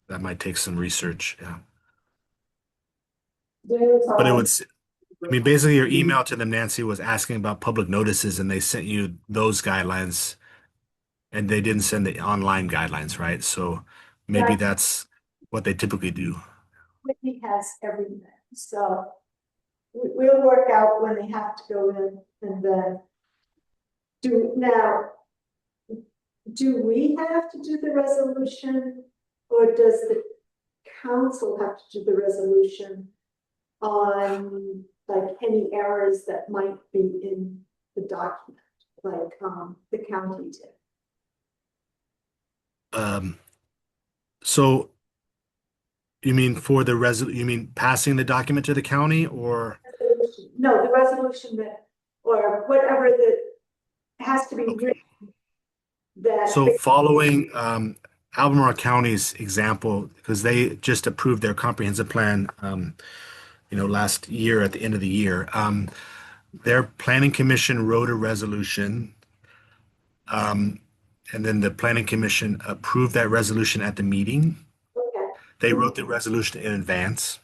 That might take some research. Yeah. But it would, I mean, basically your email to them, Nancy, was asking about public notices and they sent you those guidelines and they didn't send the online guidelines, right? So maybe that's what they typically do. Whitney has everything, so we'll work out when they have to go in and then do we have to do the resolution or does the council have to do the resolution on like any errors that might be in the document, like the county did? So you mean for the you mean passing the document to the county or? No, the resolution that, or whatever that has to be written. That. So following Albemarle County's example, because they just approved their comprehensive plan, last year at the end of the year, their planning commission wrote a resolution, and then the planning commission approved that resolution at the meeting. Okay. They wrote the resolution in advance.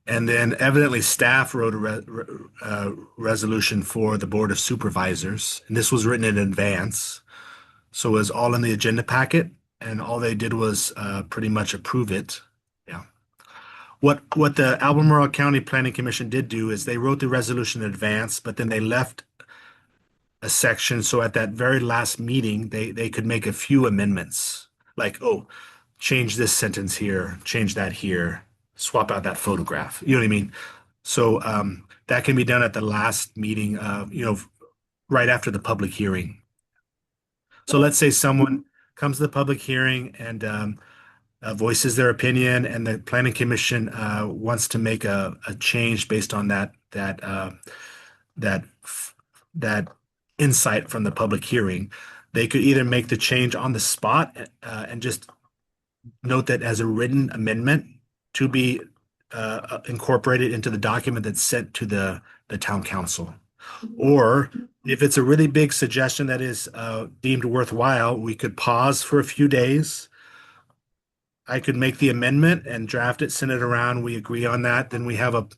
And then evidently staff wrote a resolution for the Board of Supervisors, and this was written in advance. So it was all in the agenda packet, and all they did was pretty much approve it. Yeah. What the Albemarle County Planning Commission did do is they wrote the resolution in advance, but then they left a section so at that very last meeting they could make a few amendments, like, oh, change this sentence here, change that here, swap out that photograph. You know what I mean? So that can be done at the last meeting, right after the public hearing. So let's say someone comes to the public hearing and voices their opinion, and the planning commission wants to make a change based on that insight from the public hearing. They could either make the change on the spot and just note that as a written amendment to be incorporated into the document that's sent to the town council. Or if it's a really big suggestion that is deemed worthwhile, we could pause for a few days. I could make the amendment and draft it, send it around. We agree on that. Then we have a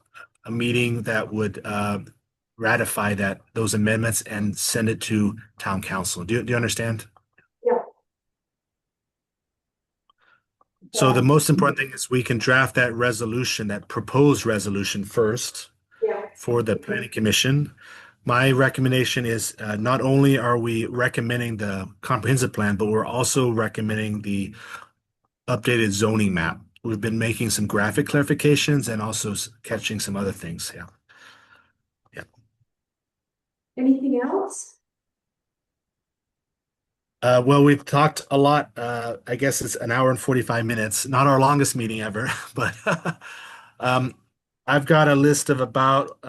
meeting that would ratify those amendments and send it to town council. Do you understand? Yeah. So the most important thing is we can draft that resolution, that proposed resolution first Yeah. for the planning commission. My recommendation is not only are we recommending the comprehensive plan, but we're also recommending the updated zoning map. We've been making some graphic clarifications and also catching some other things. Yeah. Anything else? Well, we've talked a lot. I guess it's an hour and 45 minutes, not our longest meeting ever, but I've got a list of about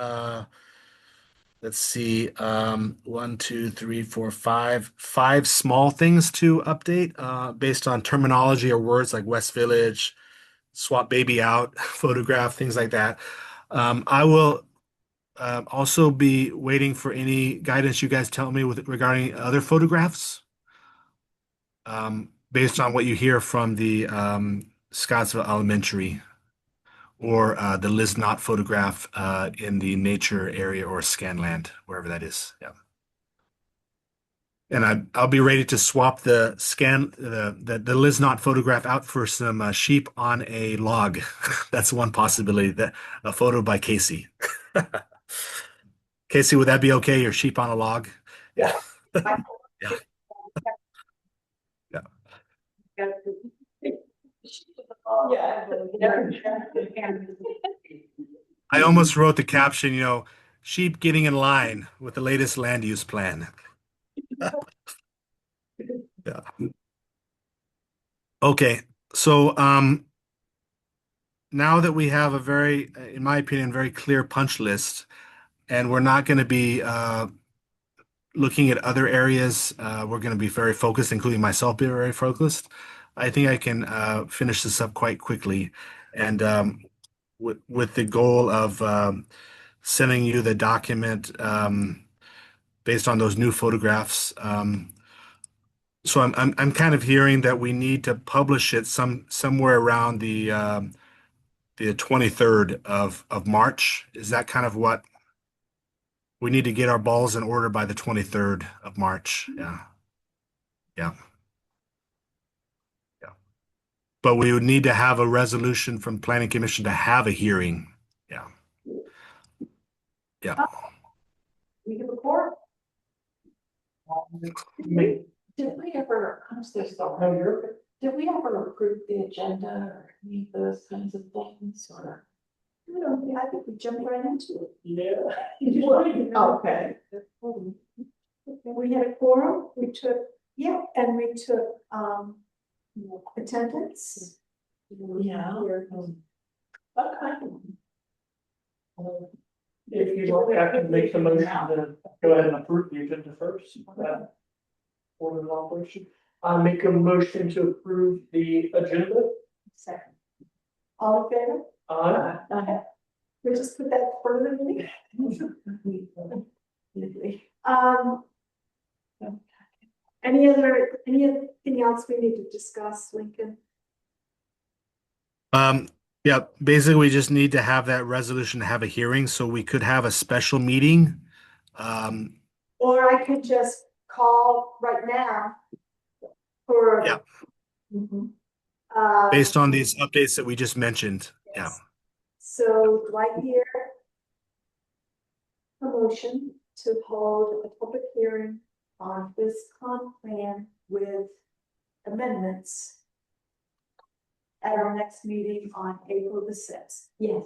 let's see, one, two, three, four, five small things to update based on terminology or words like West Village, swap baby out, photograph, things like that. I will also be waiting for any guidance you guys tell me with regarding other photographs, based on what you hear from the Scottsville Elementary or the Liz Knott photograph in the nature area or Scanland, wherever that is. Yeah. And I'll be ready to swap the Liz Knott photograph out for some sheep on a log. That's one possibility. That a photo by Casey. Casey, would that be okay? Your sheep on a log? Yeah. Yeah. I almost wrote the caption, sheep getting in line with the latest land use plan. Yeah. Okay. So now that we have a very, in my opinion, very clear punch list, and we're not going to be looking at other areas, we're going to be very focused, including myself being very focused. I think I can finish this up quite quickly. And with the goal of sending you the document based on those new photographs. So I'm kind of hearing that we need to publish it somewhere around the 23rd of March. Is that kind of what we need to get our balls in order by the 23rd of March? Yeah. Yeah. Yeah. But we would need to have a resolution from Planning Commission to have a hearing. Yeah. Yeah. We have a court. Did we ever, I'm so sorry, did we ever approve the agenda or any of those kinds of things or? I think we jumped right into it. Yeah. Okay. We had a quorum, we took attendance. Yeah. Okay. If you'd like, I can make the motion to go ahead and approve the agenda first. Order of operation. I make a motion to approve the agenda. Second. All in favor? We just put that further in me. Anything else we need to discuss, Lincoln? Yeah, basically we just need to have that resolution to have a hearing, so we could have a special meeting. Or I could just call right now for. Yeah. Mhm. Based on these updates that we just mentioned. Yeah. Yes. So do I hear a motion to hold a public hearing on this comp plan with amendments at our next meeting on April the 6th? Yes.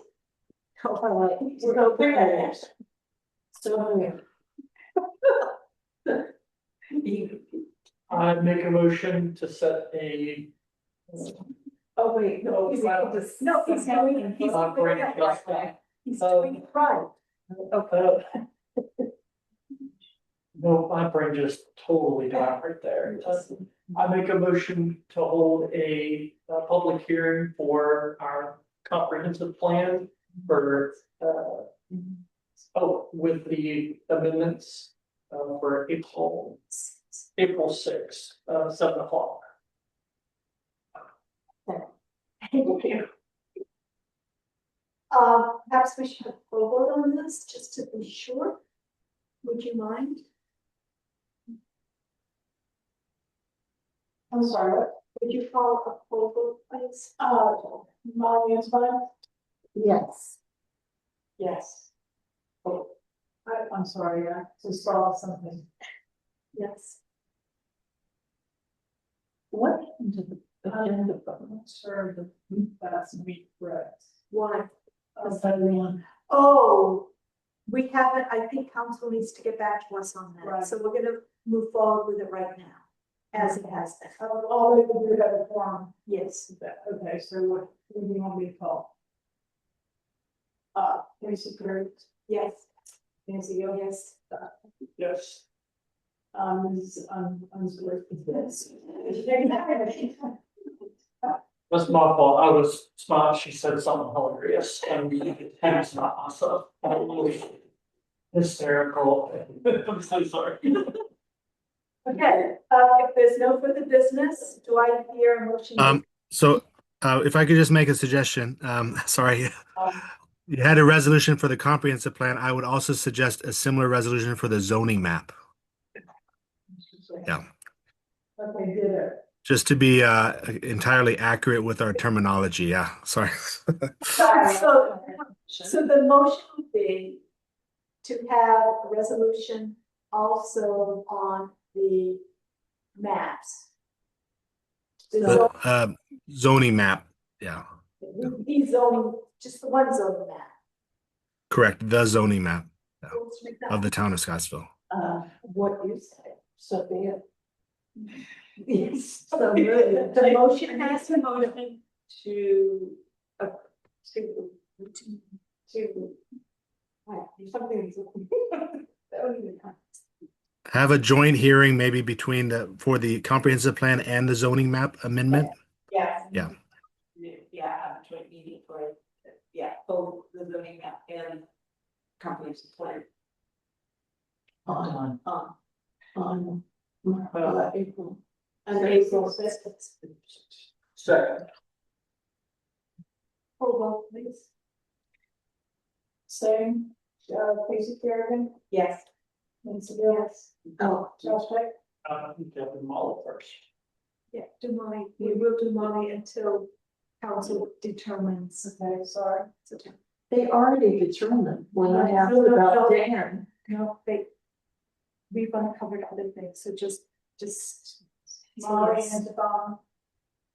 We're okay. So. I make a motion to set a. Oh, wait, no, He's doing it right. Okay. No, my brain just totally died right there. I make a motion to hold a public hearing for our comprehensive plan for, with the amendments for April 6th, 7 o'clock. Thank you. Perhaps we should have a vote on this, just to be sure. Would you mind? I'm sorry, what? Would you call a poll vote, please? Molly is fine? Yes. Yes. Oh, I'm sorry, I just saw something. Yes. What happened to the agenda? I'm not sure the last week, right? Why? Everyone. Oh, we haven't, I think council needs to get back to us on that, Right. so we're gonna move forward with it right now, as it has been. All we can do have a forum. Yes. Okay, so what do you want me to call? Lisa Curry, Yes. Nancy Gill, Yes. Yes. Ms. Unsworth. Yes. That's my fault. I was smart. She said something hilarious and it's not awesome. Hysterical. I'm so sorry. Okay, if there's no further business, do I hear a motion? So if I could just make a suggestion, sorry. You had a resolution for the comprehensive plan. I would also suggest a similar resolution for the zoning map. Yeah. Okay, did it. Just to be entirely accurate with our terminology. Yeah, sorry. So the motion would be to have a resolution also on the maps. The The zoning map. Yeah, the zoning, just the one zoning map. correct. The zoning map Let's make that. of the town of Scottsville. What you say, Sophia? Yes. So moved. The motion has a motion To, something. Have a joint hearing maybe between for the comprehensive plan and the zoning map amendment. yes. Yeah. Yeah, have a joint meeting for, both the zoning map and comprehensive plan. On April. And April 6th. Second. Hold on, please. Same, Casey Kerrigan, Yes. Nancy Gill, Yes. Oh, Josh Peck. You got them all first. Yeah, do Molly, we will do Molly until council determines. Okay, sorry. they already determined when I asked No, no, about no. Dan. No, we've uncovered other things, so just. Molly Yes. and Devon.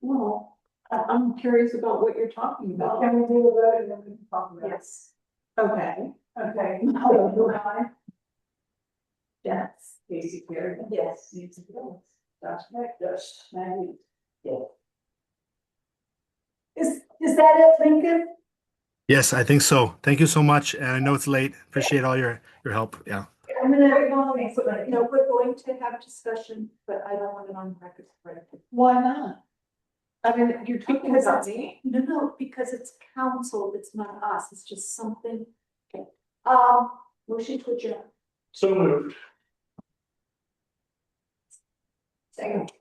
Well, I'm curious about what you're talking about. Can we do a vote and then we can talk about it? Yes. Okay. Okay. So, do I? Yes. Casey Kerrigan. Yes. Nancy Gill. Josh Peck. Yes. Maggie. Is that it, Lincoln? Yes, I think so. Thank you so much. And I know it's late. Appreciate all your help. Yeah. I'm gonna, no, we're going to have discussion, but I don't want it on record for it. Why not? I mean, you're talking Because about it's- me. No, because it's council, it's not us, it's just something. Okay. Motion to adjourn. So moved. Second.